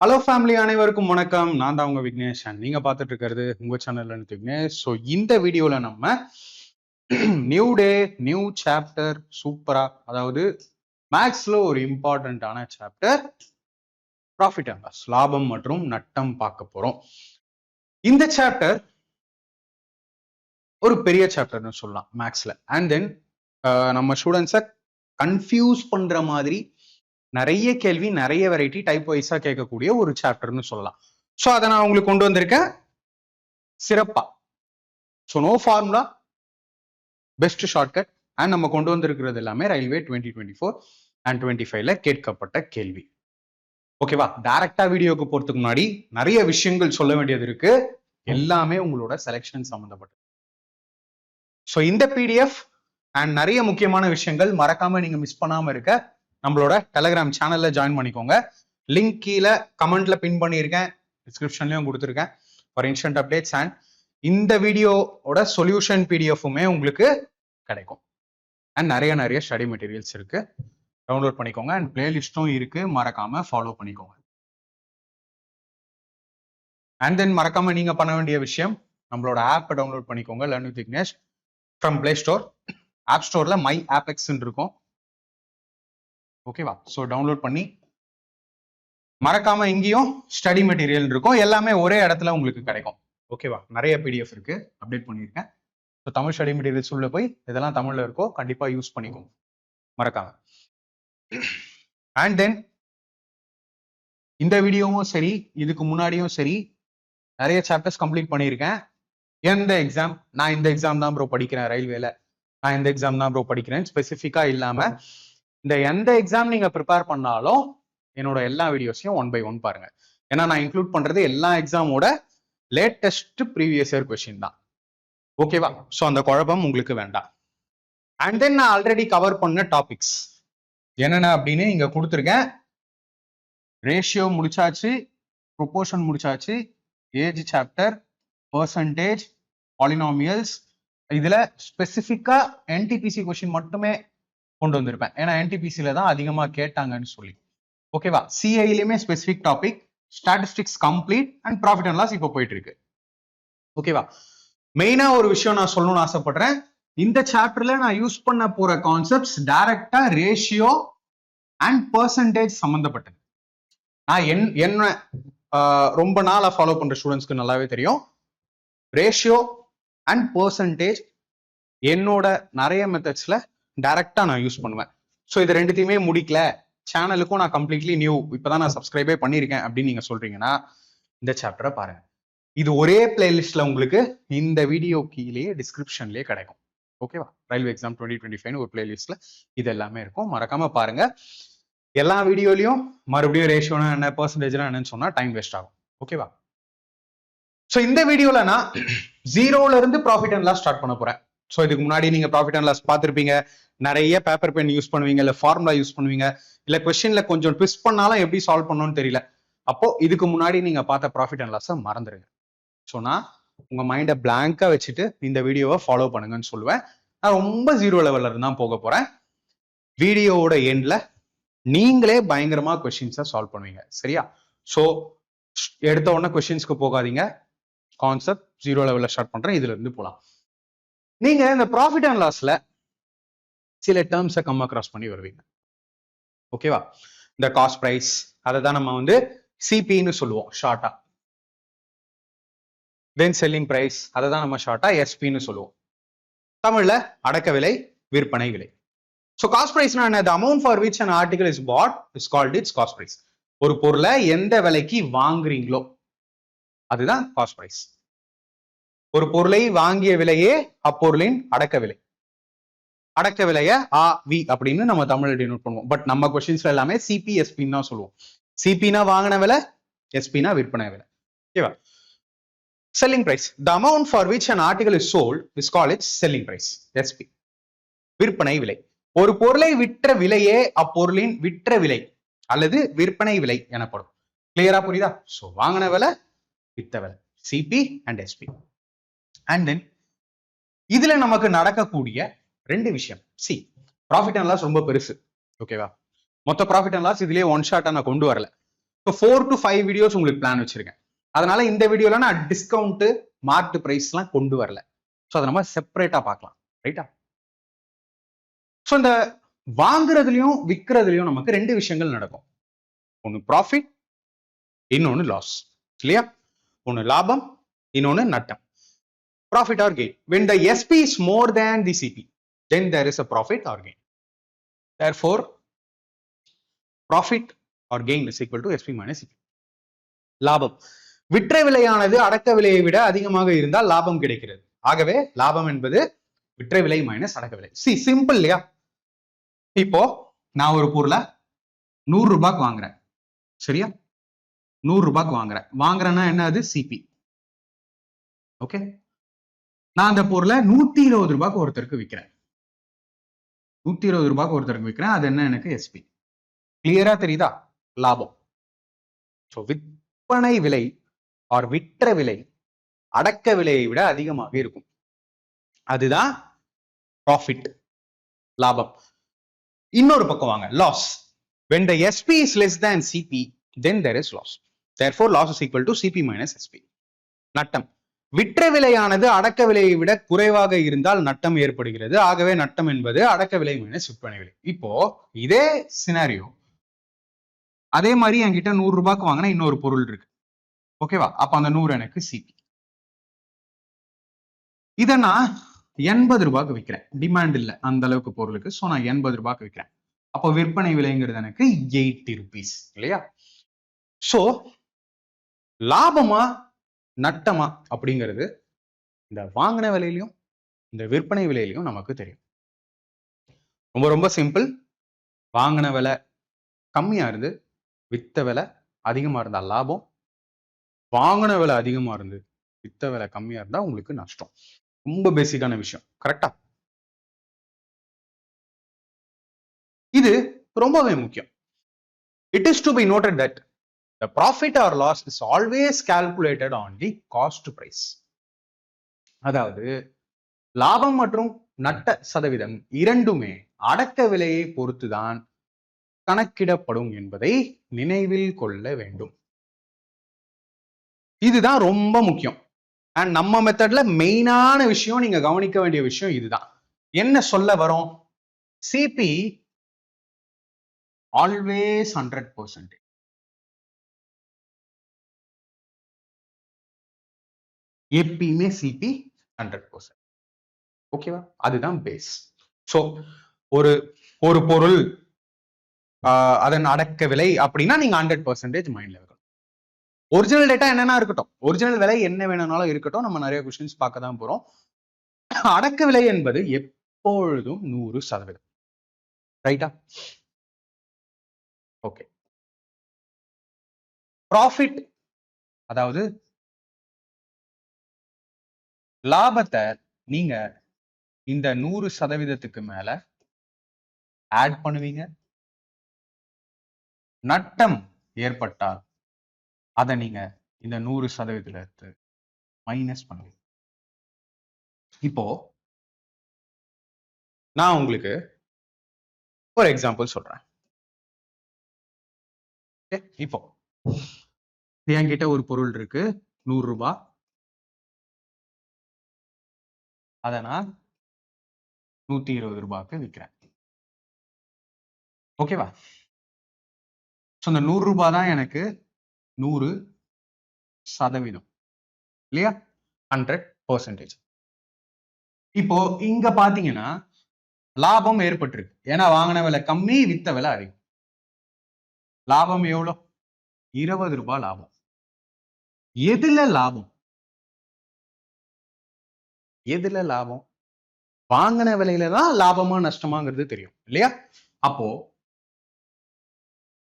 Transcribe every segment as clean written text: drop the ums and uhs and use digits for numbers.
Hello family, அனைவருக்கும் வணக்கம். நான் தான் உங்க விக்னேஷ் அண்ட் நீங்க பார்த்துட்டு இருக்கிறது உங்க சேனல்ல விக்னேஷ். ஸோ இந்த வீடியோல நம்ம நியூ டே நியூ சாப்டர் சூப்பரா, அதாவது மேக்ஸ்ல ஒரு இம்பார்ட்டன்டான சாப்டர் ப்ராஃபிட் அண்ட் லாஸ், லாபம் மற்றும் நட்டம் பார்க்க போறோம். இந்த சாப்டர் ஒரு பெரிய சாப்டர்னு சொல்லலாம் மேக்ஸ்ல. அண்ட் தென் நம்ம ஸ்டூடெண்ட்ஸை கன்ஃபியூஸ் பண்ற மாதிரி நிறைய கேள்வி, நிறைய வெரைட்டி டைப் வைஸா கேட்கக்கூடிய ஒரு சாப்டர்னு சொல்லலாம். ஸோ அதை நான் உங்களுக்கு கொண்டு வந்திருக்கேன் சிறப்பா. So no formula, best shortcut. And நம்ம கொண்டு வந்திருக்கிறது எல்லாமே ரயில்வே 2024 அண்ட் 25ல கேட்கப்பட்ட கேள்வி. ஓகேவா? டைரக்டா வீடியோக்கு போறதுக்கு முன்னாடி நிறைய விஷயங்கள் சொல்ல வேண்டியது இருக்கு. எல்லாமே உங்களோட செலெக்ஷன் சம்பந்தப்பட்டது. ஸோ இந்த பிடிஎஃப் அண்ட் நிறைய முக்கியமான விஷயங்கள் மறக்காம நீங்க மிஸ் பண்ணாம இருக்க நம்மளோட டெலிகிராம் சேனல்ல ஜாயின் பண்ணிக்கோங்க. லிங்க் கீழே கமெண்ட்ல பின் பண்ணியிருக்கேன், டிஸ்கிரிப்ஷன்லயும் கொடுத்துருக்கேன் ஃபார் இன்ஸ்டன்ட் அப்டேட்ஸ். அண்ட் இந்த வீடியோட சொல்யூஷன் பிடிஎஃப்புமே உங்களுக்கு கிடைக்கும். அண்ட் நிறைய ஸ்டடி மெட்டீரியல்ஸ் இருக்கு, டவுன்லோட் பண்ணிக்கோங்க. அண்ட் பிளேலிஸ்டும் இருக்கு, மறக்காம ஃபாலோ பண்ணிக்கோங்க. அண்ட் தென் மறக்காம நீங்க பண்ண வேண்டிய விஷயம், நம்மளோட ஆப்பை டவுன்லோட் பண்ணிக்கோங்க. Learn with Vignesh from play store. App ஸ்டோர்ல மை ஆப்எக்ஸ் இருக்கும். ஓகேவா? ஸோ டவுன்லோட் பண்ணி மறக்காம இங்கேயும் ஸ்டடி மெட்டீரியல் இருக்கும், எல்லாமே ஒரே இடத்துல உங்களுக்கு கிடைக்கும். ஓகேவா? நிறைய பிடிஎஃப் இருக்கு, அப்டேட் பண்ணியிருக்கேன். ஸோ தமிழ் ஸ்டடி மெட்டீரியல்ஸ் உள்ள போய் இதெல்லாம் தமிழ்ல இருக்கோ கண்டிப்பா யூஸ் பண்ணிக்கோங்க, மறக்காம. அண்ட் தென் இந்த வீடியோவும் சரி, இதுக்கு முன்னாடியும் சரி, நிறைய சாப்டர்ஸ் கம்ப்ளீட் பண்ணியிருக்கேன். எந்த எக்ஸாம், நான் இந்த எக்ஸாம் தான் ப்ரோ படிக்கிறேன், ரயில்வேல நான் இந்த எக்ஸாம் தான் ப்ரோ படிக்கிறேன் ஸ்பெசிஃபிக்கா இல்லாம, இந்த எந்த எக்ஸாம் நீங்க ப்ரிப்பேர் பண்ணாலும் என்னோட எல்லா வீடியோஸையும் 1 by 1 பாருங்க. ஏன்னா நான் இன்க்ளூட் பண்றது எல்லா எக்ஸாமோட லேட்டஸ்ட் ப்ரீவியஸ் இயர் கொஸ்டின் தான். ஓகேவா? ஸோ அந்த குழப்பம் உங்களுக்கு வேண்டாம். அண்ட் தென் நான் ஆல்ரெடி கவர் பண்ண டாபிக்ஸ் என்னென்ன அப்படின்னு இங்க கொடுத்துருக்கேன். ரேஷியோ முடிச்சாச்சு, ப்ரொபோர்ஷன் முடிச்சாச்சு, ஏஜ் சாப்டர், பர்சன்டேஜ், பாலினாமியல்ஸ். இதுல ஸ்பெசிஃபிக்கா என்டிபிசி கொஸ்டின் மட்டுமே கொண்டு வந்திருப்பேன், ஏன்னா என்டிபிசில தான் அதிகமா கேட்டாங்கன்னு சொல்லி. ஓகேவா? சிஐலயுமே specific topic, statistics complete and profit and loss இப்போ போயிட்டு இருக்கு. ஓகேவா? மெயினா ஒரு விஷயம் நான் சொல்லணும்னு ஆசைப்படுறேன். இந்த சாப்டர்ல நான் யூஸ் பண்ண போற கான்செப்ட்ஸ் டைரக்டா ரேஷியோ அண்ட் பர்சன்டேஜ் சம்பந்தப்பட்டது. நான் என்ன ரொம்ப நாளா ஃபாலோ பண்ற ஸ்டூடெண்ட்ஸ்க்கு நல்லாவே தெரியும், ரேஷியோ அண்ட் பர்சன்டேஜ் என்னோட நிறைய மெத்தட்ஸ்ல டைரக்டா நான் யூஸ் பண்ணுவேன். ஸோ இது ரெண்டுத்தையுமே முடிக்கல, சேனலுக்கும் நான் கம்ப்ளீட்லி நியூ, இப்பதான் நான் சப்ஸ்கிரைபே பண்ணியிருக்கேன் அப்படின்னு நீங்க சொல்றீங்கன்னா இந்த சாப்டரை பாருங்க. இது ஒரே பிளேலிஸ்ட்ல உங்களுக்கு இந்த வீடியோ கீழேயே டிஸ்கிரிப்ஷன்லயே கிடைக்கும். ஓகேவா? ரயில்வே எக்ஸாம் 2025 ஒரு பிளேலிஸ்ட்ல இது எல்லாமே இருக்கும், மறக்காம பாருங்க. எல்லா வீடியோலயும் மறுபடியும் ரேஷியோனா என்ன, பர்சன்டேஜ்னா என்னன்னு சொன்னா டைம் வேஸ்ட் ஆகும். ஓகேவா? ஸோ இந்த வீடியோல நான் 0ல இருந்து ப்ராஃபிட் அண்ட் லாஸ் ஸ்டார்ட் பண்ண போறேன். ஸோ இதுக்கு முன்னாடி நீங்க ப்ராஃபிட் அண்ட் லாஸ் பார்த்துருப்பீங்க, நிறைய பேப்பர் பென் யூஸ் பண்ணுவீங்க, இல்ல ஃபார்முலா யூஸ் பண்ணுவீங்க, இல்ல கொஸ்டின்ல கொஞ்சம் ட்விஸ்ட் பண்ணாலும் எப்படி சால்வ் பண்ணணும்னு தெரியல. அப்போ இதுக்கு முன்னாடி நீங்க பார்த்த ப்ராஃபிட் அண்ட் லாஸை மறந்துடுங்க. ஸோ நான் உங்க மைண்டை பிளாங்கா வச்சுட்டு இந்த வீடியோவை ஃபாலோ பண்ணுங்கன்னு சொல்லுவேன். நான் ரொம்ப 0 லெவல்ல இருந்து தான் போக போறேன். வீடியோவோட எண்ட்ல நீங்களே பயங்கரமா கொஸ்டின்ஸை சால்வ் பண்ணுவீங்க. சரியா? ஸோ எடுத்த உடனே கொஸ்டின்ஸ்க்கு போகாதீங்க, கான்செப்ட் 0 லெவல்ல ஸ்டார்ட் பண்றேன், இதுல இருந்து போலாம். நீங்க இந்த ப்ராஃபிட் அண்ட் லாஸ்ல சில டேர்ம்ஸை கம் அக்ராஸ் பண்ணி வருவீங்க. ஓகேவா? இந்த காஸ்ட் பிரைஸ், அதை தான் நம்ம சிபின்னு சொல்லுவோம் ஷார்ட்டா. தென் செல்லிங் பிரைஸ், அதை தான் நம்ம ஷார்ட்டா எஸ்பின்னு சொல்லுவோம். தமிழ்ல அடக்க விலை, விற்பனை விலை. ஸோ காஸ்ட் பிரைஸ்னா என்ன? The amount for which an article is bought is called its cost price. ஒரு பொருளை எந்த விலைக்கு வாங்குறீங்களோ அதுதான் காஸ்ட் பிரைஸ். ஒரு பொருளை வாங்கிய விலையே அப்பொருளின் அடக்க விலை. அடக்க விலைய வி அப்படின்னு நம்ம தமிழ்ல டினோட் பண்ணுவோம். பட் நம்ம கொஸ்டின்ஸ்ல எல்லாமே சிபி எஸ்பின்னு தான் சொல்லுவோம். சிபினா வாங்கின விலை, எஸ்பினா விற்பனை விலை. ஓகேவா? Selling price, the amount for which an article is sold is called its selling price, SP. விற்பனை விலை, ஒரு பொருளை விற்ற விலையே அப்பொருளின் விற்ற விலை அல்லது விற்பனை விலை எனப்படும். கிளியரா புரியுதா? சோ வாங்கின விலை, வித்த விலை, CP and SP. And then இதுல நமக்கு நடக்கக்கூடிய ரெண்டு விஷயம். ப்ராஃபிட் அண்ட் லாஸ் ரொம்ப பெருசு. ஓகேவா? மொத்த ப்ராஃபிட் அண்ட் லாஸ் இதுலயே ஒன் ஷாட்டா நான் கொண்டு வரல. இப்போ 4 to 5 வீடியோஸ் உங்களுக்கு பிளான் வச்சிருக்கேன். அதனால இந்த வீடியோல நான் டிஸ்கவுண்ட் மார்க்டு பிரைஸ்லாம் கொண்டு வரல. ஸோ அதை நம்ம செப்பரேட்டா பார்க்கலாம். ரைட்டா? ஸோ இந்த வாங்குறதுலயும் விற்கிறதுலயும் நமக்கு ரெண்டு விஷயங்கள் நடக்கும். ஒன்னு ப்ராஃபிட், இன்னொன்னு லாஸ். இல்லையா? ஒன்னு லாபம், இன்னொன்னு நட்டம். Profit or gain. When the SP is more than the CP, then there is a profit or gain. Therefore, profit or gain is equal to SP minus CP. லாபம். விற்ற விலையானது அடக்க விலையை விட அதிகமாக இருந்தால் லாபம் கிடைக்கிறது. ஆகவே லாபம் என்பது விற்ற விலை மைனஸ் அடக்க விலை. சி சிம்பிள் இல்லையா? இப்போ நான் ஒரு பொருளை 100 ரூபாய்க்கு வாங்குறேன். சரியா? 100 ரூபாய்க்கு வாங்குறேன்னா என்ன? அது சிபி. ஓகே, நான் அந்த பொருளை 120 ரூபாய்க்கு ஒருத்தருக்கு விற்கிறேன். 120 ரூபாய்க்கு ஒருத்தருக்கு விற்கிறேன். அது என்ன? எனக்கு எஸ்பி. கிளியரா தெரியுதா? லாபம். ஸோ விற்பனை விலை ஆர் விற்ற விலை அடக்க விலையை விட அதிகமாக இருக்கும். அதுதான் ப்ராஃபிட், லாபம். இன்னொரு பக்கம் வாங்க, loss. When the SP is less than CP, then there is loss. Therefore, loss is equal to CP minus SP. நட்டம். விற்ற விலையானது அடக்க விலையை விட குறைவாக இருந்தால் நட்டம் ஏற்படுகிறது. ஆகவே நட்டம் என்பது அடக்க விலை மைனஸ் விற்பனை விலை. இப்போ இதே சினாரியோ அதே மாதிரி என்கிட்ட 100 ரூபாய்க்கு வாங்கினா இன்னொரு பொருள் இருக்கு. ஓகேவா? அப்ப அந்த 100 எனக்கு சிபி. இதை நான் 80 ரூபாய்க்கு விற்கிறேன். டிமாண்ட் இல்லை அந்த அளவுக்கு பொருளுக்கு. ஸோ நான் 80 ரூபாய்க்கு விற்கிறேன். அப்போ விற்பனை விலைங்கிறது எனக்கு 80 rupees இல்லையா? ஸோ லாபமா நட்டமா அப்படிங்கிறது இந்த வாங்கின விலையிலையும் இந்த விற்பனை விலையிலையும் நமக்கு தெரியும். ரொம்ப ரொம்ப சிம்பிள். வாங்கின விலை கம்மியா இருந்து வித்த விலை அதிகமா இருந்தா லாபம், வாங்கின விலை அதிகமா இருந்து வித்த விலை கம்மியா இருந்தா உங்களுக்கு நஷ்டம். ரொம்ப பேசிக்கான விஷயம். கரெக்டா? இது ரொம்பவே முக்கியம். It is to be noted that the profit or loss is always calculated on the cost price. அதாவது லாபம் மற்றும் நட்ட சதவீதம் இரண்டுமே அடக்க விலையை பொறுத்துதான் கணக்கிடப்படும் என்பதை நினைவில் கொள்ள வேண்டும். இதுதான் ரொம்ப முக்கியம். அண்ட் நம்ம மெத்தட்ல மெயினான விஷயம், நீங்க கவனிக்க வேண்டிய விஷயம் இதுதான். என்ன சொல்ல வரோம்? CP always 100%. எப்பயுமே சிபி 100%. ஓகேவா? அதுதான் பேஸ். ஸோ ஒரு ஒரு பொருள் அதன் அடக்க விலை அப்படின்னா நீங்க 100% மைண்ட்ல இருக்கணும். ஒரிஜினல் டேட்டா என்னன்னா இருக்கட்டும், ஒரிஜினல் விலை என்ன வேணும்னாலும் இருக்கட்டும். நம்ம நிறைய கொஸ்டின்ஸ் பார்க்க தான் போறோம். அடக்க விலை என்பது எப்பொழுதும் 100%. ரைட்டா? ஓகே. ப்ராஃபிட் அதாவது லாபத்தை நீங்க இந்த 100%க்கு மேல ஆட் பண்ணுவீங்க. நட்டம் ஏற்பட்டால் அதை நீங்க இந்த 100% மைனஸ் பண்ணுவீங்க. இப்போ நான் உங்களுக்கு ஒரு எக்ஸாம்பிள் சொல்றேன். இப்போ என்கிட்ட ஒரு பொருள் இருக்கு, 100 ரூபாய். அதை நான் 120 ரூபாய்க்கு விற்கிறேன். ஓகேவா? ஸோ இந்த 100 ரூபாய் தான் எனக்கு 100% இல்லையா? 100%. இப்போ இங்க பாத்தீங்கன்னா லாபம் ஏற்பட்டிருக்கு. ஏன்னா வாங்கின விலை கம்மி, வித்த விலை அதிகம். லாபம் எவ்வளவு? 20 ரூபாய் லாபம். எதுல லாபம்? எதுல லாபம்? வாங்கின விலையில தான் லாபமா நஷ்டமாங்கிறது தெரியும் இல்லையா? அப்போ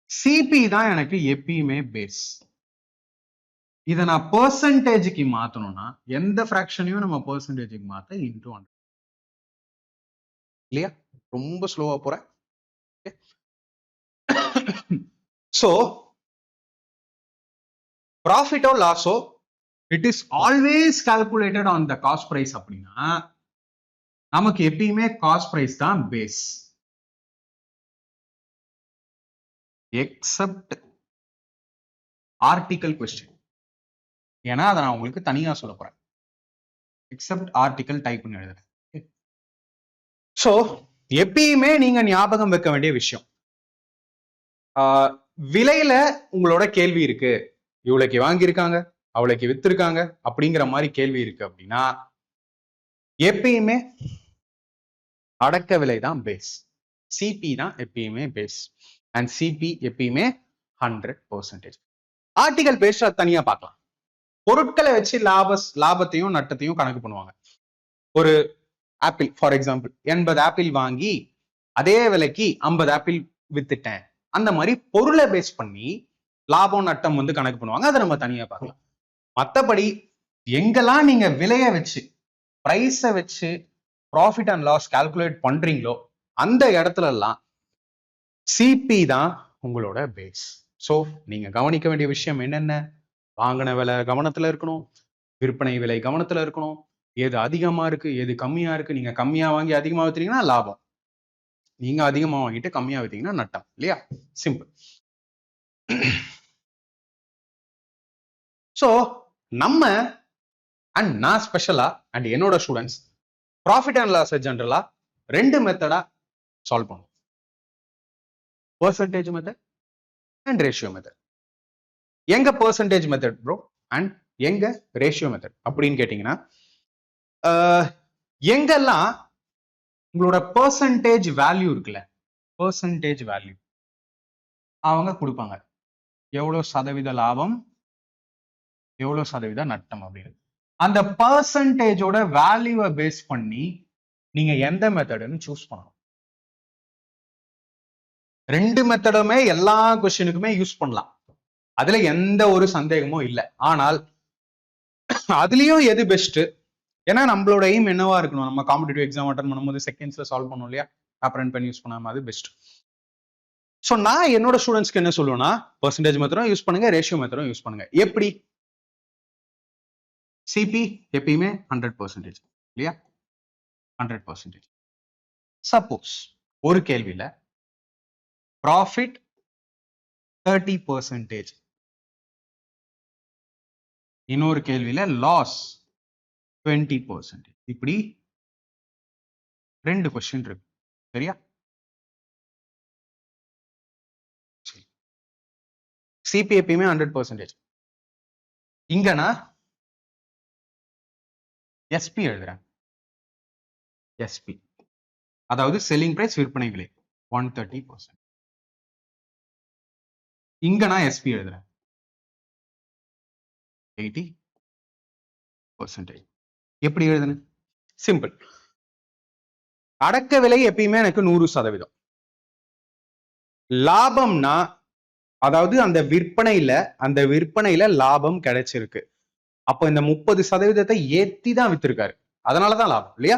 சிபி தான் எனக்கு எப்பயுமே பேஸ். இதை நான் பெர்சன்டேஜுக்கு மாத்தணும்னா எந்த ஃபிராக்ஷனையும் நம்ம பெர்சன்டேஜுக்கு மாத்த இன்டூ 100 இல்லையா? ரொம்ப ஸ்லோவா போறேன். சோ ப்ராஃபிட்டோ லாஸோ it is always calculated on the cost price. அப்படின்னா நமக்கு எப்பயுமே காஸ்ட் பிரைஸ் தான் பேஸ். Except article question. ஏன்னா அதை நான் உங்களுக்கு தனியா சொல்ல போறேன். எக்ஸப்ட் ஆர்டிக்கல் டைப் பண்ணி எழுதுறேன். சோ எப்பயுமே நீங்க ஞாபகம் வைக்க வேண்டிய விஷயம், விலையில உங்களோட கேள்வி இருக்கு, இவ்வளவுக்கு வாங்கியிருக்காங்க, அவ்வளவுக்கு வித்திருக்காங்க அப்படிங்கிற மாதிரி கேள்வி இருக்கு அப்படின்னா எப்பயுமே அடக்க விலை தான் பேஸ். சிபி தான் எப்பயுமே பேஸ். அண்ட் சிபி எப்பயுமே 100%. ஆர்டிகல் பேஸ்ட் தனியா பார்க்கலாம். பொருட்களை வச்சு லாபத்தையும் நட்டத்தையும் கணக்கு பண்ணுவாங்க. ஒரு ஆப்பிள் ஃபார் எக்ஸாம்பிள் 80 ஆப்பிள் வாங்கி அதே விலைக்கு 50 ஆப்பிள் வித்துட்டேன், அந்த மாதிரி பொருளை பேஸ் பண்ணி லாபம் நட்டம் வந்து கணக்கு பண்ணுவாங்க. அதை நம்ம தனியா பார்க்கலாம். மற்றபடி எங்கெல்லாம் நீங்க விலையை வச்சு பிரைஸை வச்சு ப்ராஃபிட் அண்ட் லாஸ் கால்குலேட் பண்றீங்களோ அந்த இடத்துல எல்லாம் சிபி தான் உங்களோட பேஸ். ஸோ நீங்க கவனிக்க வேண்டிய விஷயம் என்னென்ன, வாங்கின விலை கவனத்துல இருக்கணும், விற்பனை விலை கவனத்துல இருக்கணும், எது அதிகமா இருக்கு எது கம்மியா இருக்கு. நீங்க கம்மியா வாங்கி அதிகமா வித்தீங்கன்னா லாபம், நீங்க அதிகமா வாங்கிட்டு கம்மியா வித்தீங்கன்னா நட்டம், இல்லையா? சிம்பிள். ஸோ நம்ம அண்ட் நான் ஸ்பெஷலா அண்ட் என்னோட ஸ்டூடெண்ட்ஸ் ப்ராஃபிட் அண்ட் லாஸ் ஜெனரலா 2 மெத்தடா சால்வ் பண்ணுவோம். Percentage method and ratio method. எங்க பெர்சன்டேஜ் மெத்தட் ப்ரோ அண்ட் எங்க ரேஷியோ மெத்தட் அப்படின்னு கேட்டீங்கன்னா, எங்கெல்லாம் உங்களோட பெர்சன்டேஜ் வேல்யூ இருக்குல்ல, பெர்சன்டேஜ் வேல்யூ அவங்க கொடுப்பாங்க, எவ்வளவு சதவீத லாபம் எவ்வளவு சதவீத நட்டம் அப்படின்னு. அந்த பெர்சன்டேஜோட வேல்யூவை பேஸ் பண்ணி நீங்க எந்த மெத்தடுன்னு சூஸ் பண்ணணும். 2 மெத்தடுமே எல்லா கொஸ்டினுக்குமே யூஸ் பண்ணலாம், அதுல எந்த ஒரு சந்தேகமும் இல்லை. ஆனால் அதுலயும் எது பெஸ்ட், ஏன்னா நம்மளோட எய்ம் என்னவா இருக்கணும், நம்ம காம்படிட்டிவ் எக்ஸாம் அட்டன் பண்ணும்போது செகண்ட்ஸ்ல சால்வ் பண்ணோம் இல்லையா, பேப்பர் அண்ட் பென் யூஸ் பண்ணாம, அது பெஸ்ட். ஸோ நான் என்னோட ஸ்டூடெண்ட்ஸ்க்கு என்ன சொல்லுவேன்னா, பெர்சன்டேஜ் மெத்தடும் யூஸ் பண்ணுங்க, ரேஷியோ மெத்தடும் யூஸ் பண்ணுங்க. எப்படி? சிபி எப்பயுமே 100% இல்லையா, 100%. சப்போஸ் ஒரு கேள்வியில ப்ராஃபிட் 30%, இன்னொரு கேள்வியில லாஸ் 20%, இப்படி 2 கொஸ்டின் இருக்கு, சரியா? சிபி எப்பயுமே 100%. இங்க நான் எஸ்பி எழுதுறேன். எஸ்பி அதாவது செல்லிங் பிரைஸ், விற்பனை விலை 130%. இங்க நான் எஸ்பி எழுதுறேன் 80%. எப்படி எழுதுனேன்? சிம்பிள். அடக்க விலை எப்பயுமே எனக்கு 100%. லாபம்னா அதாவது அந்த விற்பனையில லாபம் கிடைச்சிருக்கு, அப்போ இந்த 30% ஏத்தி தான் வித்திருக்காரு, அதனாலதான் லாபம் இல்லையா?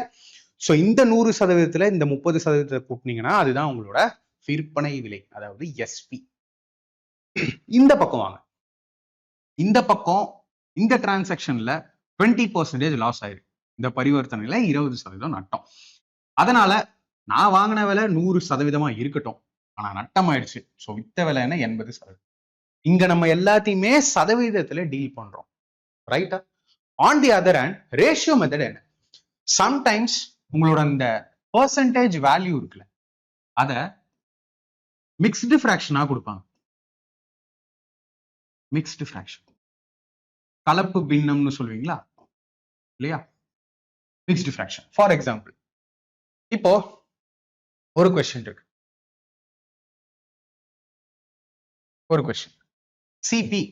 சோ இந்த 100% இந்த 30% கூட்டினீங்கன்னா அதுதான் உங்களோட விற்பனை விலை, அதாவது எஸ்பி. இந்த பக்கம் வாங்க, இந்த பக்கம் இந்த டிரான்சாக்ஷன்ல 20% லாஸ் ஆயிருக்கு, இந்த பரிவர்த்தனையில 20% நட்டம். அதனால நான் வாங்கின விலை 100% இருக்கட்டும், ஆனா நட்டம் ஆயிடுச்சு, ஸோ வித்த விலை என்ன 80%. இங்க நம்ம எல்லாத்தையுமே சதவீதத்துல டீல் பண்றோம், ரைட்டா? On the other hand ratio method என்ன, சம்டைம்ஸ் உங்களோட இந்த பெர்சன்டேஜ் வேல்யூ இருக்குல்ல, அத மிக்ஸ்டு ஃபிராக்ஷனா கொடுப்பாங்க. மிக்ஸ்டு ஃபிராக்ஷன், கலப்பு பின்னம்னு சொல்லுவீங்களா இல்லையா, மிக்ஸ்டு ஃபிராக்ஷன். ஃபார் எக்ஸாம்பிள் இப்போ ஒரு கொஸ்டின் இருக்கு, ஒரு கொஸ்டின் சிபி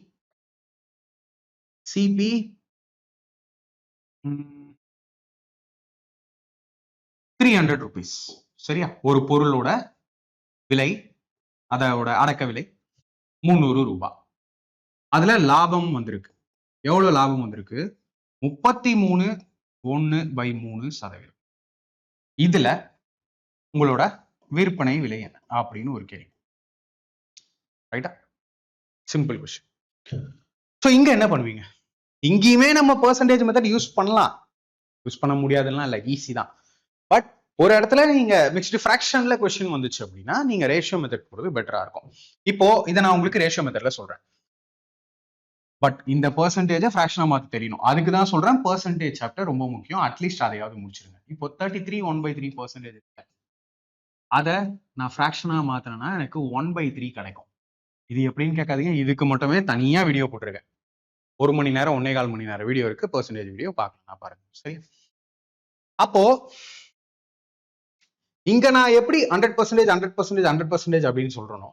300 rupees, சரியா? ஒரு பொருளோட விலை, அதோட அடக்க விலை 300 ரூபாய். அதுல லாபம் வந்திருக்கு, எவ்வளவு லாபம் வந்திருக்கு? 33.1/3%. இதுல உங்களோட விற்பனை விலை என்ன அப்படின்னு ஒரு கேள்வி, ரைட்டா? Simple question. சோ இங்க என்ன பண்ணுவீங்க? இங்கேயுமே நம்ம பெர்சன்டேஜ் மெத்தட் யூஸ் பண்ணலாம், யூஸ் பண்ண முடியாதுன்னா இல்ல, ஈஸி தான். பட் ஒரு இடத்துல நீங்க மிக்ஸ்டு ஃபிராக்ஷன்ல கொஸ்டின் வந்துச்சு அப்படின்னா நீங்க ரேஷியோ மெத்தட் போறது பெட்டரா இருக்கும். இப்போ இதை நான் உங்களுக்கு ரேஷியோ மெத்தட்ல சொல்றேன். பட் இந்த பெர்சன்டேஜை ஃப்ராக்ஷனா மாற்ற தெரியணும். அதுக்கு தான் சொல்றேன் பெர்சன்டேஜ் சாப்டர் ரொம்ப முக்கியம். அட்லீஸ்ட் அதையாவது முடிச்சிருங்க. இப்போ 33 1/3% அதை நான் ஃப்ராக்ஷனா மாத்தினேன்னா எனக்கு 1/3 கிடைக்கும். இது எப்படின்னு கேட்காதீங்க, இதுக்கு மட்டுமே தனியா வீடியோ போட்டிருக்கேன். 1 மணி நேரம் 1.25 மணி நேரம் வீடியோ இருக்கு, பெர்சன்டேஜ் வீடியோ பார்க்கலாம், பாருங்க. சரி, அப்போ இங்க நான் எப்படி 100% 100% 100% அப்படின்னு சொல்றேனோ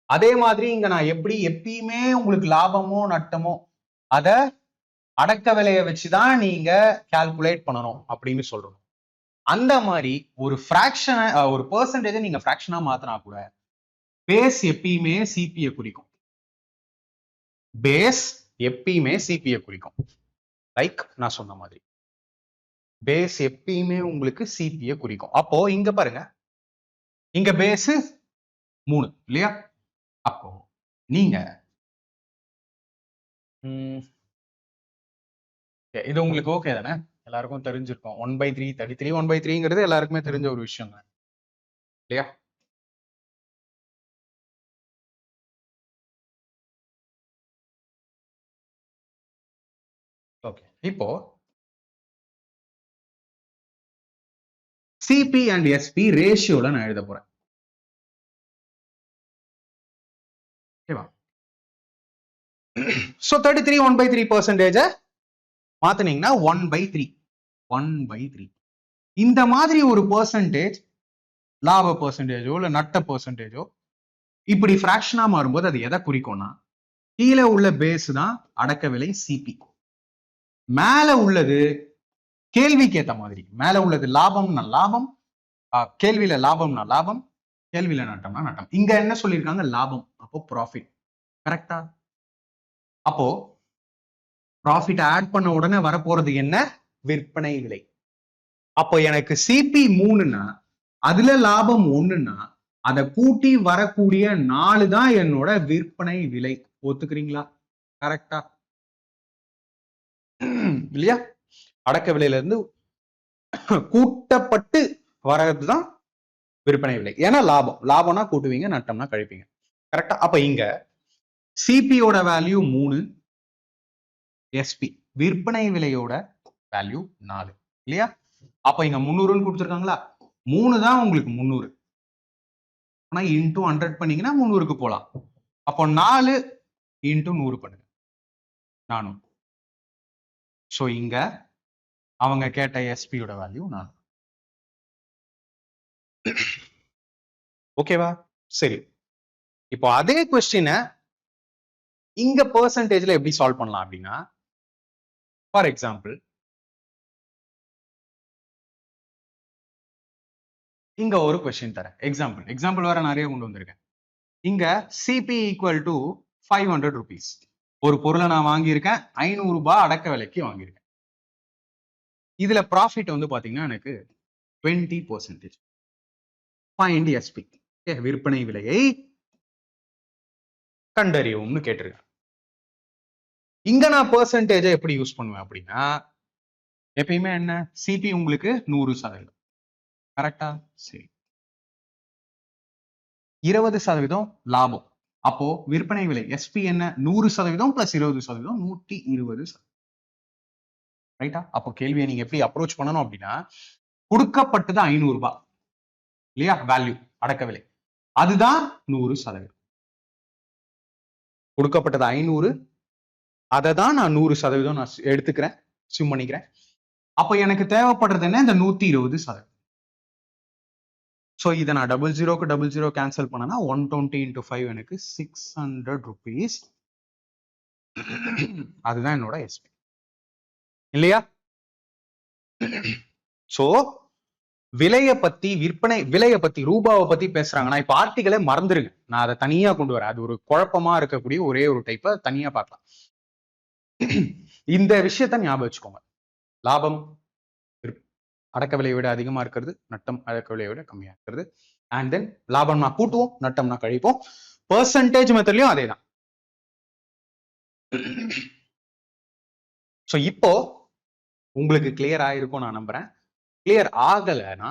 அதே மாதிரி இங்க நான் எப்படி எப்பயுமே உங்களுக்கு லாபமோ நட்டமோ அத அடக்க விலையை வச்சுதான் நீங்க கால்குலேட் பண்ணணும் அப்படின்னு சொல்றோம். அந்த மாதிரி ஒரு ஃபிராக்ஷனை ஒரு பெர்சன்டேஜை நீங்க ஃபிராக்ஷனா மாத்தினா கூட பேஸ் எப்பயுமே சிபியை குறிக்கும். பேஸ் எப்பயுமே சிபியை குறிக்கும். லைக் நான் சொன்ன மாதிரி பேஸ் எப்பயுமே உங்களுக்கு சிபியை குறிக்கும். அப்போ இங்க பாருங்க, இங்க பேஸ் 3 இல்லையா? அப்போ நீங்க இது உங்களுக்கு ஓகே தானே? எல்லாருக்கும் தெரிஞ்சிருக்கும் 1/3 33 1/3ங்கிறது எல்லாருக்குமே தெரிஞ்ச ஒரு விஷயம் தான் இல்லையா? ஓகே, இப்போ சிபி அண்ட் எஸ்பி ரேஷியோல நான் எழுத போறேன். ஓகேவா? சோ 33 1/3% மாத்தினீங்கன்னா 1/3 1/3 இந்த மாதிரி ஒரு பெர்சன்டேஜ் லாப பெர்சன்டேஜோ இல்ல நட்ட பெர்சன்டேஜோ இப்படி ஃபிராக்ஷனா மாறும்போது அது எதை குறிக்கும்னா கீழே உள்ள பேஸ் தான் அடக்க விலை சிபி, மேல உள்ளது கேள்விக்கு ஏத்த மாதிரி மேல உள்ளது லாபம்னா லாபம், கேள்வியில லாபம்னா லாபம், கேள்வியில நட்டம்னா நட்டம். இங்க என்ன சொல்லியிருக்காங்க? லாபம், அப்போ ப்ராஃபிட். கரெக்டா? அப்போ ப்ராஃபிட் ஆட் பண்ண உடனே வரப்போறது என்ன? விற்பனை விலை. அப்போ எனக்கு சிபி 3ன்னா அதுல லாபம் 1ன்னா அதை கூட்டி வரக்கூடிய 4 தான் என்னோட விற்பனை விலை. ஒத்துக்கிறீங்களா? கரெக்டா இல்லையா? அடக்க விலையில இருந்து கூட்டப்பட்டு வர்றதுதான் விற்பனை விலை. ஏன்னா லாபம்னா கூட்டுவீங்க, நட்டம்னா கழிப்பீங்க. கரெக்டா? அப்ப இங்க சிபியோட வேல்யூ 3, எஸ்பி விற்பனை விலையோட வேல்யூ 4 இல்லையா? அப்ப இங்க 300ன்னு கொடுத்துருக்காங்களா? 3 தான் உங்களுக்கு 300. ஆனா இன்டூ 100 பண்ணீங்கன்னா 300க்கு போலாம். அப்போ 4 இன்டூ 100 பண்ணுங்க, 400. சோ இங்க அவங்க கேட்ட எஸ்பியோட வேல்யூ 400. ஓகேவா? சரி, இப்போ அதே கொஸ்டினை இங்க பெர்சன்டேஜ்ல எப்படி சால்வ் பண்ணலாம் அப்படின்னா, ஃபார் எக்ஸாம்பிள் இங்க ஒரு கொஸ்டின் தரேன். எக்ஸாம்பிள் வேற நிறைய கொண்டு வந்திருக்கேன். இங்க சிபி ஈக்குவல் டு 500 rupees. ஒரு பொருளை நான் வாங்கியிருக்கேன், 500 ரூபாய் அடக்க விலைக்கு வாங்கியிருக்கேன். இதுல ப்ராஃபிட் வந்து பாத்தீங்கன்னா எனக்கு 20%. ஃபைண்ட் எஸ்பி, விற்பனை விலையை கண்டறியும்னு கேட்டிருக்கேன். இங்க நான் பெர்சன்டேஜை எப்படி யூஸ் பண்ணுவேன் அப்படின்னா, எப்பயுமே என்ன, சிபி உங்களுக்கு 100%. கரெக்டா? சரி, 20% லாபம். அப்போ விற்பனை விலை எஸ்பி என்ன? 100% பிளஸ் 20%, 120%. ரைட்டா? அப்போ கேள்வியை நீங்க எப்படி அப்ரோச் பண்ணணும் அப்படின்னா, கொடுக்கப்பட்டது 500 ரூபாய் இல்லையா? வேல்யூ அடக்க விலை, அதுதான் 100%. கொடுக்கப்பட்டது 500, அதை தான் நான் 100% நான் எடுத்துக்கிறேன், சிம் பண்ணிக்கிறேன். அப்போ எனக்கு தேவைப்படுறது என்ன? இந்த 120%. ஸோ இதை நான் 00 கேன்சல் பண்ணனா 120 into 5 எனக்கு 600 rupees. அதுதான் என்னோட எஸ்பி இல்லையா? சோ விலையை பத்தி, விற்பனை விலையை பத்தி, ரூபாவை பத்தி பேசுறாங்கன்னா இப்ப ஆர்டிகளே மறந்துருங்க, நான் அதை தனியா கொண்டு வரேன். அது ஒரு குழப்பமா இருக்கக்கூடிய ஒரே ஒரு டைப்பை தனியா பார்க்கலாம். இந்த விஷயத்த ஞாபகம் வச்சுக்கோங்க. லாபம் அடக்க விலையை விட அதிகமா இருக்கிறது, நட்டம் அடக்க விலையை விட கம்மியா இருக்கிறது. அண்ட் தென் லாபம்னா கூட்டுவோம், நட்டம்னா கழிப்போம். பெர்சன்டேஜ் மெத்தட்லயும் அதே தான். சோ இப்போ உங்களுக்கு கிளியர் ஆயிருக்கும் நான் நம்புறேன். கிளியர் ஆகலைன்னா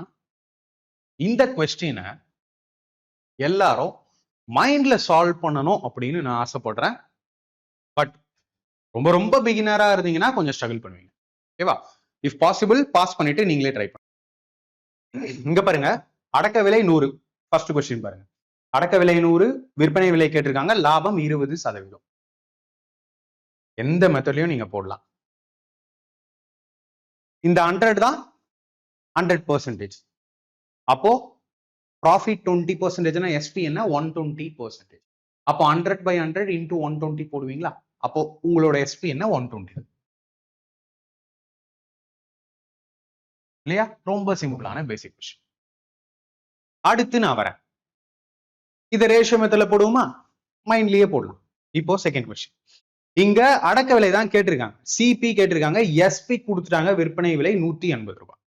இந்த கொஸ்டினை எல்லாரும் மைண்ட்ல சால்வ் பண்ணணும் அப்படின்னு நான் ஆசைப்படுறேன். பட் ரொம்ப ரொம்ப பிகினரா இருந்தீங்கன்னா கொஞ்சம் ஸ்ட்ரகிள் பண்ணுவீங்க. ஓகேவா? இஃப் பாசிபிள் பாஸ் பண்ணிட்டு நீங்களே ட்ரை பண்ணுங்க. இங்க பாருங்க, அடக்க விலை 100. ஃபர்ஸ்ட் கொஸ்டின் பாருங்க. அடக்க விலை 100, விற்பனை விலை கேட்டிருக்காங்க, லாபம் 20%. எந்த மெத்தட்லயும் நீங்க போடலாம். இந்த 100 தான் 100%. அப்போ ப்ராஃபிட் 20%னா எஸ்பி என்ன 120%. அப்போ 100/100 இன்டூ 120 போடுவீங்களா? அப்போ உங்களோட எஸ்பி என்ன 120 இல்லையா? ரொம்ப சிம்பிளான பேசிக் கொஸ்டின். அடுத்து நான் வரேன். இதை ரேஷியோ மெத்தட்ல போடுவோமா? மைண்ட்லயே போடலாம். இப்போ செகண்ட் கொஸ்டின். இங்க அடக்க விலை தான் கேட்டிருக்காங்க, சிபி கேட்டிருக்காங்க, எஸ்பி கொடுத்துட்டாங்க, விற்பனை விலை 180 ரூபாய்.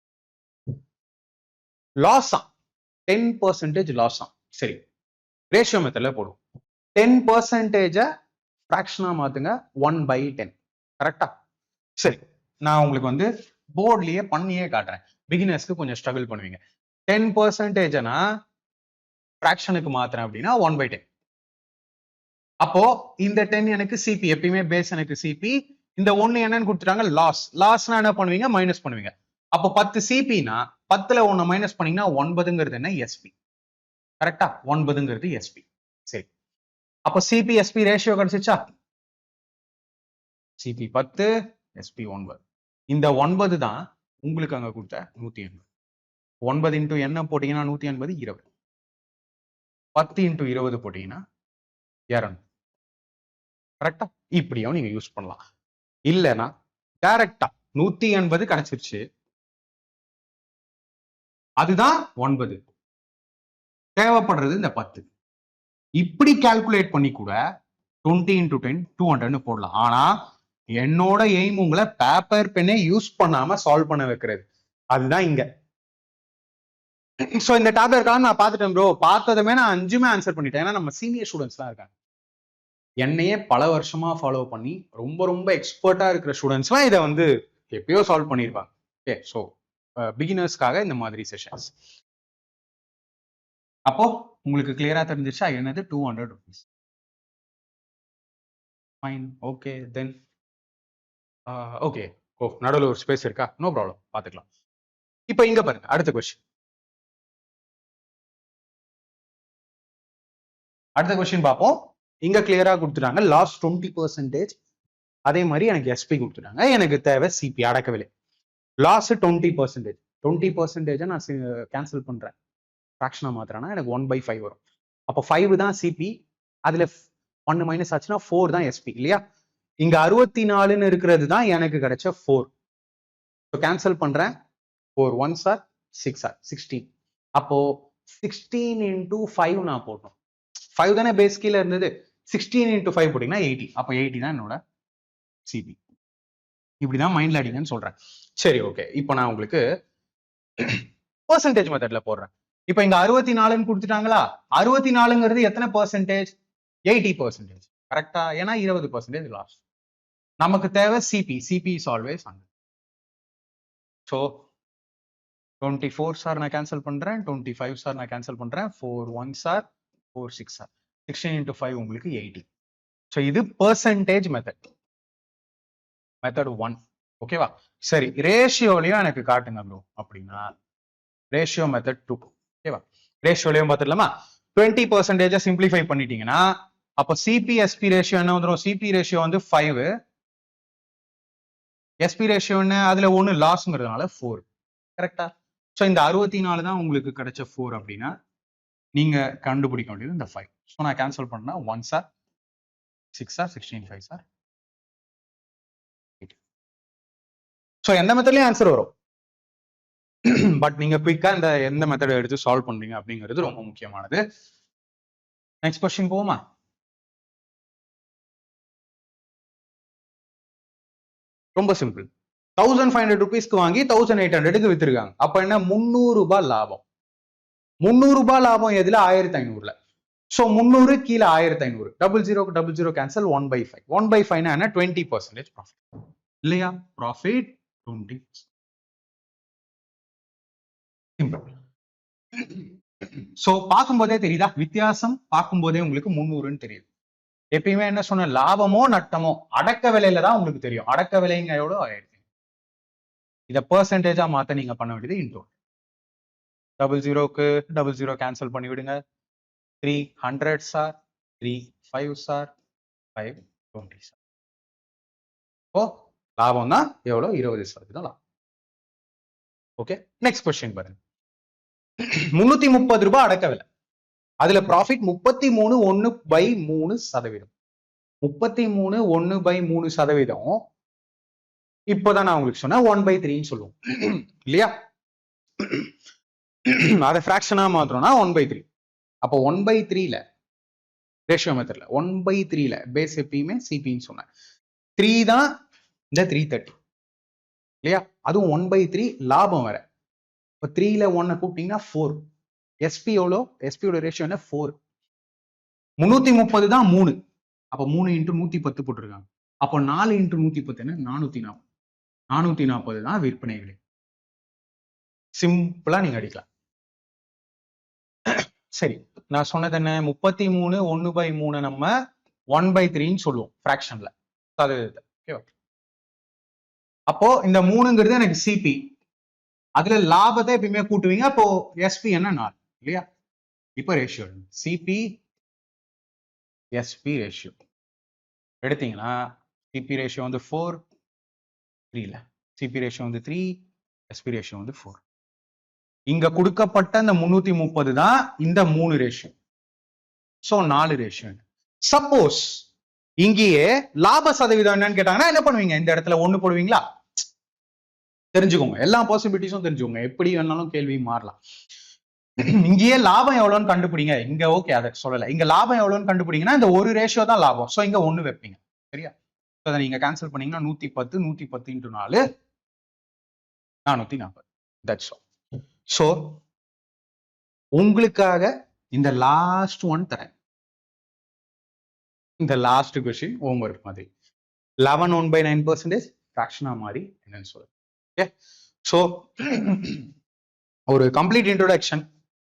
Loss 10% loss. சரி, ரேஷியோ மெத்தட்ல போடுவோம். 10% ஃபிராக்ஷனா மாத்துங்க, 1/10. கரெக்டா? சரி, நான் உங்களுக்கு வந்து போர்ட்லயே பண்ணியே காட்டுறேன். பிகினர்ஸ்க்கு கொஞ்சம் ஸ்ட்ரகிள் பண்ணுவீங்க. 10%னா ஃபிராக்ஷனுக்கு மாத்துறேன் அப்படின்னா 1/10. அப்போ இந்த 10 எனக்கு சிபி, எப்பயுமே பேஸ் எனக்கு சிபி. இந்த 1 என்னன்னு கொடுத்துட்டாங்க, லாஸ். லாஸ்னா என்ன பண்ணுவீங்க? மைனஸ் பண்ணுவீங்க. அப்போ 10 சிபினா 10ல 1 மைனஸ் பண்ணீங்கன்னா 9ங்கிறது என்ன? எஸ்பி. கரெக்டா? 9ங்கிறது எஸ்பி. சரி, அப்போ சிபி எஸ்பி ரேஷியோ கிடைச்சிச்சா? CP 10, SP 9. இந்த 9 தான் உங்களுக்கு அங்க கொடுத்த 180. 9 இன்டூ என்ன போட்டீங்கன்னா 180, 20. 10 இன்டூ 20 போட்டீங்கன்னா 200. கரெக்டா? இப்படியும் நீங்க யூஸ் பண்ணலாம். இல்லைன்னா டைரக்டா 180 கிடைச்சிருச்சு, அதுதான் 9, தேவைப்படுறது இந்த 10. இப்படி கால்குலேட் பண்ணி கூட 20 இன்டூ 10 200 போடலாம். ஆனா என்னோட எய்ம் உங்களை பேப்பர் பெண்ணை யூஸ் பண்ணாம சால்வ் பண்ண வைக்கிறது. அதுதான் இங்க. சோ இந்த டாப்லெட் நான் பார்த்துட்டேன் ப்ரோ, பார்த்ததுமே நான் 5மே ஆன்சர் பண்ணிட்டேன். ஏன்னா நம்ம சீனியர் ஸ்டூடெண்ட்ஸ் தான் இருக்காங்க, என்னையே பல வருஷமா ஃபாலோ பண்ணி ரொம்ப ரொம்ப எக்ஸ்பர்ட்டா இருக்கிற ஸ்டூடெண்ட்ஸ்லாம் இதை வந்து எப்பயோ சால்வ் பண்ணிருப்பாங்க. ஓகே, ஸோ பிகினர்ஸ்க்காக இந்த மாதிரி செஷன்ஸ். அப்போ உங்களுக்கு கிளியரா தெரிஞ்சிச்சா என்னது 200 rupees. Fine, okay then okay. Oh, நடுவில் ஒரு ஸ்பேஸ் இருக்கா? நோ ப்ராப்ளம், பார்த்துக்கலாம். இப்போ இங்க பாருங்க, அடுத்த கொஸ்டின். அடுத்த கொஸ்டின் பார்ப்போம். இங்க கிளியரா கொடுத்துட்டாங்க, லாஸ்ட் 20%. அதே மாதிரி எனக்கு எஸ்பி கொடுத்துட்டாங்க, எனக்கு தேவை சிபி அடக்க விலை. லாஸ் 20%. 20% நான் கேன்சல் பண்றேன், ஃபிராக்ஷனா மாத்திரனா எனக்கு 1/5 வரும். அப்போ 5 தான் சிபி, அதுல 1 மைனஸ் ஆச்சுன்னா 4 தான் எஸ்பி இல்லையா? இங்க 64ன்னு இருக்கிறது தான் எனக்கு கிடைச்ச 4. கேன்சல் பண்றேன். 4 1s are 6 are 16. அப்போ 16 இன்டூ 5 நான் போடணும். 5 தானே பேஸ் கீழே இருந்தது, 16 இன்டூ 5 போட்டீங்கன்னா 80. அப்போ 80 தான் என்னோட சிபி. இப்படிதான் மைண்ட்ல அடிங்கன்னு சொல்றேன். சரி, ஓகே. இப்போ நான் உங்களுக்கு பெர்சன்டேஜ் மெத்தட்ல போடுறேன். இப்போ இங்க 64ன்னு கொடுத்துட்டாங்களா? 64ங்கிறது எத்தனை பெர்சன்டேஜ்? 80%. கரெக்டா? ஏன்னா 20% லாஸ். நமக்கு தேவை CP. CP is always 100. So 24 sir நான் கேன்சல் பண்றேன், 25 சார் நான் கேன்சல் பண்றேன், 4 1 சார், 4 6 சார், 16 இன்டூ 5 உங்களுக்கு 80. ஸோ இது பெர்சன்டேஜ் மெத்தட், மெத்தட் 1. ஓகேவா? சரி, ரேஷியோலையும் எனக்கு காட்டுங்க ப்ரோ அப்படின்னா ரேஷியோ மெத்தட் 2. ஓகேவா? ரேஷியோலையும் பார்த்துடலாமா? 20% சிம்பிளிஃபை பண்ணிட்டீங்கன்னா அப்போ சிபி எஸ்பி ரேஷியோ என்ன வந்துடும்? சிபி ரேஷியோ வந்து 5, எஸ்பி ரேஷியோ என்ன? அதுல 1 லாஸ்ங்கிறதுனால 4. கரெக்டா? ஸோ இந்த 64 தான் உங்களுக்கு கிடைச்ச 4 அப்படின்னா நீங்க கண்டுபிடிக்க வேண்டியது இந்த 5. ஸோ நான் கேன்சல் பண்ணா 1 சார், 6 சார், 16 5 சார். ஸோ எந்த மெத்தட்லயும் ஆன்சர் வரும், பட் நீங்க குயிக்கா இந்த எந்த மெத்தட் எடுத்து சால்வ் பண்றீங்க அப்படிங்கிறது ரொம்ப முக்கியமானது. நெக்ஸ்ட் கொஸ்டின் போவோமா? ரொம்ப சிம்பிள். 1500 rupeesக்கு வாங்கி 1800க்கு வித்திருக்காங்க. அப்ப என்ன? 300 ரூபாய் லாபம். 300 ரூபாய் லாபம் எதுல? 1500ல. சோ 300 கீழே 1500, 00 கேன்சல், 1/5. 1/5 என்ன? 20% ப்ராஃபிட் இல்லையா? ப்ராஃபிட் 20. சிம்பிள். சோ பார்க்கும்போதே தெரியுதா வித்தியாசம்? பார்க்கும்போதே உங்களுக்கு 300ன்னு தெரியுது. எப்பயுமே என்ன சொன்ன, லாபமோ நட்டமோ அடக்க விலையில தான் உங்களுக்கு தெரியும். அடக்க விலைங்க எவ்வளோ 1000. இதை பெர்சன்டேஜா மாத்த நீங்க பண்ண வேண்டியது இன்டூ 00க்கு 00 கேன்சல் பண்ணி விடுங்க. 3 100 சார், 3 5 சார், 5 20 சார். ஓ லாபம் தான் எவ்வளோ, 20% லாபம். ஓகே, நெக்ஸ்ட் கொஸ்டின் பாருங்க. 330 ரூபாய் அடக்க விலை, அதுல ப்ராஃபிட் 33.1/3%. 33.1/3%. இப்போதான் நான் உங்களுக்கு சொன்னேன் 1/3 சொல்லுவோம் இல்லையா? அதை ஃபிராக்ஷனா மாத்திரம்னா 1/3. அப்போ 1/3ல ரேஷியோ மெத்தட்ல 1/3ல பேஸ் எப்பயுமே சிபின்னு சொன்னேன். 3 தான் இந்த 330 இல்லையா? அதுவும் 1/3 லாபம் வர. இப்போ 3ல 1 கூப்பிட்டீங்கன்னா 4. எஸ்பி எவ்வளோ? எஸ்பியோட ரேஷியோ என்ன? 4. 330 தான் 3. அப்போ 3 × 110 போட்டிருக்காங்க. அப்போ 4 × 110 என்ன? 440. 440 தான் விற்பனை விலை. சிம்பிளா நீங்க அடிக்கலாம். சரி, நான் சொன்னது என்ன? 33.1/3 நம்ம 1/3 சொல்லுவோம் ஃபிராக்ஷன்ல, சதவீதத்தை. அப்போ இந்த 3ங்கிறது எனக்கு சிபி, அதுல லாபத்தை எப்பயுமே கூட்டுவீங்க. அப்போ எஸ்பி என்ன? 4 இல்லையா? இப்போ ரேஷியோ சிபி எஸ்பி ரேஷியோ எடுத்தீங்கன்னா சிபி ரேஷியோ வந்து 4, 3ல சிபி ரேஷியோ வந்து 3, எஸ்பி ரேஷியோ வந்து 4. இங்க கொடுக்கப்பட்ட இந்த 330 தான் இந்த 3 ரேஷியோ. So 4 ratio. சப்போஸ் இங்கேயே லாப சதவீதம் என்னன்னு கேட்டாங்கன்னா என்ன பண்ணுவீங்க? இந்த இடத்துல 1 போடுவீங்களா? தெரிஞ்சுக்கோங்க, எல்லா பாசிபிலிட்டிஸும் தெரிஞ்சுக்கோங்க, எப்படி வேணாலும் கேள்வி மாறலாம். இங்கேயே லாபம் எவ்வளவுன்னு கண்டுபிடிங்க. இங்க ஓகே, அதை சொல்லல. இங்க லாபம் எவ்வளவுன்னு கண்டுபிடிங்கன்னா இந்த ஒரு ரேஷியோ தான் லாபம். சோ இங்க 1 வைப்பீங்க. சரியா? அதை நீங்க கேன்சல் பண்ணீங்கன்னா 110 110 × 4 440. That's all. சோ உங்களுக்காக இந்த லாஸ்ட் ஒன் தரேன். இந்த லாஸ்ட் கொஸ்டின் ஹோம்வொர்க் மாதிரி 11 1/9% ஃபிராக்ஷனா மாதிரி என்னன்னு சொல்லுங்க. ஓகே, சோ ஒரு கம்ப்ளீட் இன்ட்ரோடக்ஷன்.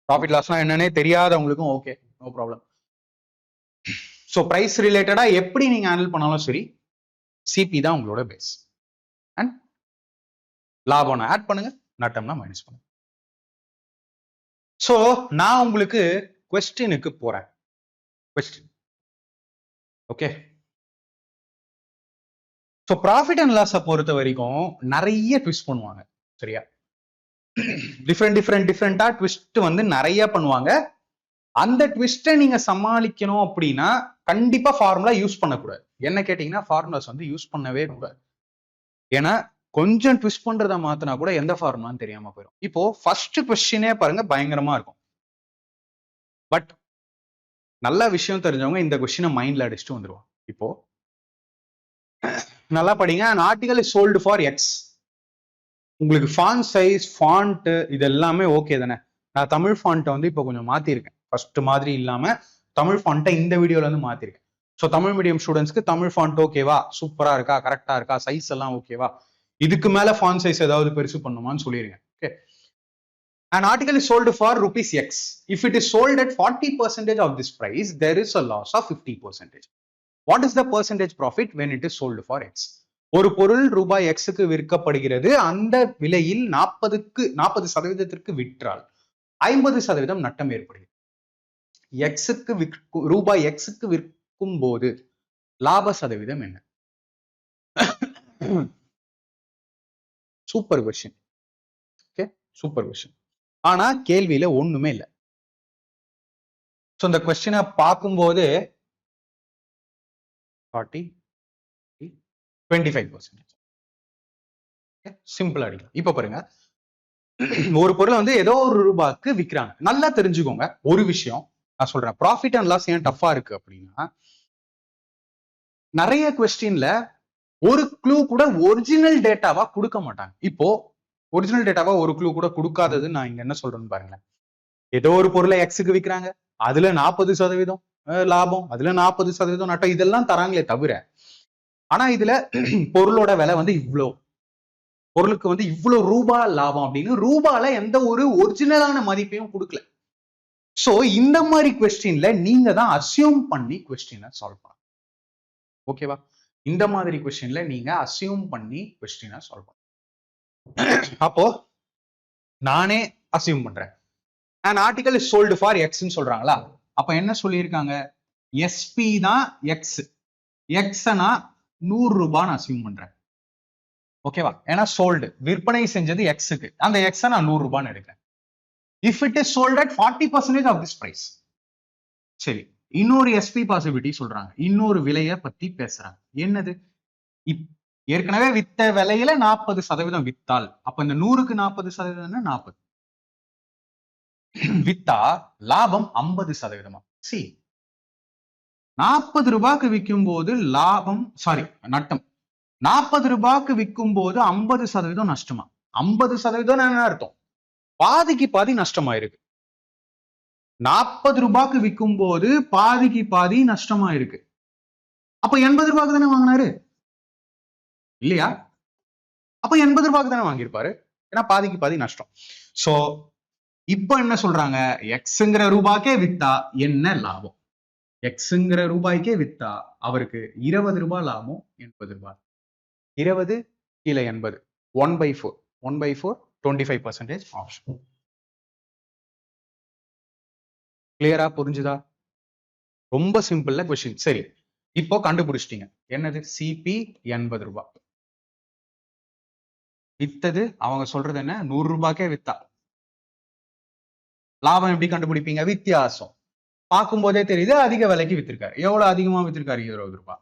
ப்ராஃபிட் லாஸ்னா என்னன்னே தெரியாதவங்களுக்கும் okay, no problem. So price ரிலேட்டடா எப்படி நீங்க ஹேண்டில் பண்ணாலும் சரி, சிபி தான் உங்களோட பேஸ். அண்ட் லாபம்னா ஆட் பண்ணுங்க, நட்டம்னா மைனஸ் பண்ணுங்க. ஸோ நான் உங்களுக்கு கொஸ்டினுக்கு போறேன். Question okay. So profit and லாஸை பொறுத்த வரைக்கும் நிறைய ட்விஸ்ட் பண்ணுவாங்க. சரியா? டிஃப்ரெண்டா ட்விஸ்ட் வந்து நிறைய பண்ணுவாங்க. அந்த ட்விஸ்ட்டை நீங்க சமாளிக்கணும் அப்படின்னா கண்டிப்பா ஃபார்முலா யூஸ் பண்ணக்கூடாது. என்ன கேட்டீங்கன்னா ஃபார்முலாஸ் வந்து யூஸ் பண்ணவே கூடாது. ஏன்னா கொஞ்சம் ட்விஸ்ட் பண்றதை மாத்தினா கூட எந்த ஃபார்முலான்னு தெரியாம போயிடும். இப்போ ஃபர்ஸ்ட் கொஸ்டினே பாருங்க, பயங்கரமா இருக்கும். பட் நல்ல விஷயம் தெரிஞ்சவங்க இந்த கொஸ்டினை மைண்ட்ல அடிச்சுட்டு வந்துருவாங்க. இப்போ நல்லா படிங்க. an article is sold for x. உங்களுக்கு ஃபாண்ட் சைஸ், ஃபாண்ட் இது எல்லாமே ஓகே தானே? நான் தமிழ் ஃபாண்ட்டை வந்து இப்போ கொஞ்சம் மாத்திருக்கேன். ஃபர்ஸ்ட் மாதிரி இல்லாம தமிழ் ஃபாண்ட்டை இந்த வீடியோல இருந்து மாத்திருக்கேன். ஸோ தமிழ் மீடியம் ஸ்டூடெண்ட்ஸ்க்கு தமிழ் ஃபாண்ட் ஓகேவா, சூப்பரா இருக்கா, கரெக்டா இருக்கா, சைஸ் எல்லாம் ஓகேவா, இதுக்கு மேல ஃபாண்ட் சைஸ் ஏதாவது பெருசு பண்ணுமான்னு சொல்லிருங்க. Okay, an article is sold for rupees x. If it is sold at 40% of this price, there is a loss of 50%. What is the percentage profit when it is sold for x? ஒரு பொருள் ரூபாய் எக்ஸுக்கு விற்கப்படுகிறது. அந்த விலையில் 40% விற்றால் 50% நட்டம் ஏற்படுகிறது. ரூபாய் எக்ஸுக்கு விற்கும் போது லாப சதவீதம் என்ன? Super question. Okay, super question. ஆனா கேள்வியில ஒண்ணுமே இல்லை. ஸோ இந்த கொஸ்டினை பார்க்கும்போது 25%. சிம்பிள் அடிக்கலாம். இப்ப பாருங்க, ஒரு பொருளை வந்து ஏதோ ஒரு ரூபாய்க்கு விற்கிறாங்க. நல்லா தெரிஞ்சுக்கோங்க ஒரு விஷயம் நான் சொல்றேன். ப்ராஃபிட் அண்ட் லாஸ் ஏன் டஃபா இருக்கு அப்படின்னா, நிறைய கொஸ்டின்ல ஒரு க்ளூ கூட ஒரிஜினல் டேட்டாவா கொடுக்க மாட்டாங்க. இப்போ ஒரிஜினல் டேட்டாவா ஒரு க்ளூ கூட கொடுக்காதது நான் இங்க என்ன சொல்றேன்னு பாருங்களேன். ஏதோ ஒரு பொருளை எக்ஸுக்கு விற்கிறாங்க, அதுல 40% லாபம், அதுல 40% நட்டம், இதெல்லாம் தராங்களே தவிர, ஆனா இதுல பொருளோட விலை வந்து இவ்வளோ, பொருளுக்கு வந்து இவ்வளவு ரூபாய் லாபம் அப்படின்னு ரூபால எந்த ஒரு ஒரிஜினலான மதிப்பையும் கொடுக்கல. சோ இந்த மாதிரி கொஸ்டின்ல நீங்க தான் அசியூம் பண்ணி கொஸ்டினை சால்வ் பண்ணலாம். ஓகேவா? இந்த மாதிரி கொஸ்டின்ல நீங்க அசியூம் பண்ணி கொஸ்டினை சால்வ் பண்ணுங்க. அப்போ நானே அசியூம் பண்றேன். an article is sold for x ன்னு சொல்றாங்களா? அப்ப என்ன சொல்லியிருக்காங்க? SP தான் x. x-னா 100 ரூபான்னு அசியூம் பண்றேன். ஓகேவா? ஏன்னா சோல்டு விற்பனை செஞ்சது எக்ஸுக்கு, அந்த எக்ஸை நான் 100 ரூபான்னு எடுக்கிறேன். If it is sold at 40% off this price. சரி, இன்னொரு SP பாசிபிலிட்டி சொல்றாங்க, இன்னொரு விலையை பத்தி பேசுறாங்க. என்னது? ஏற்கனவே வித்த விலையில 40% வித்தால், அப்ப இந்த 100க்கு 40% 40 வித்தா லாபம் 50%. சி, 40 ரூபாய்க்கு விற்கும் போது லாபம் நட்டம். 40 ரூபாய்க்கு விற்கும் போது 50% நஷ்டமா? 50% என்ன அர்த்தம்? பாதிக்கு பாதி நஷ்டமாயிருக்கு. 40 ரூபாய்க்கு விற்கும் போது பாதிக்கு பாதி நஷ்டமாயிருக்கு. அப்ப 80 ரூபாய்க்கு தானே வாங்கினாரு இல்லையா? அப்ப 80 ரூபாய்க்கு தானே வாங்கியிருப்பாரு, ஏன்னா பாதிக்கு பாதி நஷ்டம். சோ இப்ப என்ன சொல்றாங்க? எக்ஸ்ங்கிற ரூபாய்க்கே வித்தா என்ன லாபம்? எக்ஸ்ங்கிற ரூபாய்க்கே வித்தா அவருக்கு 20 ரூபாய் லாபம், 80 ரூபாய். 20 கீழே 80, 1/4. 1/4 25% ஆப்ஷன். கிளியரா? புரிஞ்சுதா? ரொம்ப சிம்பிள்ல கொஸ்டின். சரி, இப்போ கண்டுபிடிச்சிட்டீங்க. என்னது? சிபி 80 ரூபாய் வித்தது. அவங்க சொல்றது என்ன? 100 ரூபாய்க்கே வித்தா. லாபம் எப்படி கண்டுபிடிப்பீங்க? வித்தியாசம் பார்க்கும் போதே தெரியுது, அதிக விலைக்கு வித்திருக்காரு. எவ்வளவு அதிகமா வித்திருக்காரு? 20 ரூபாய்.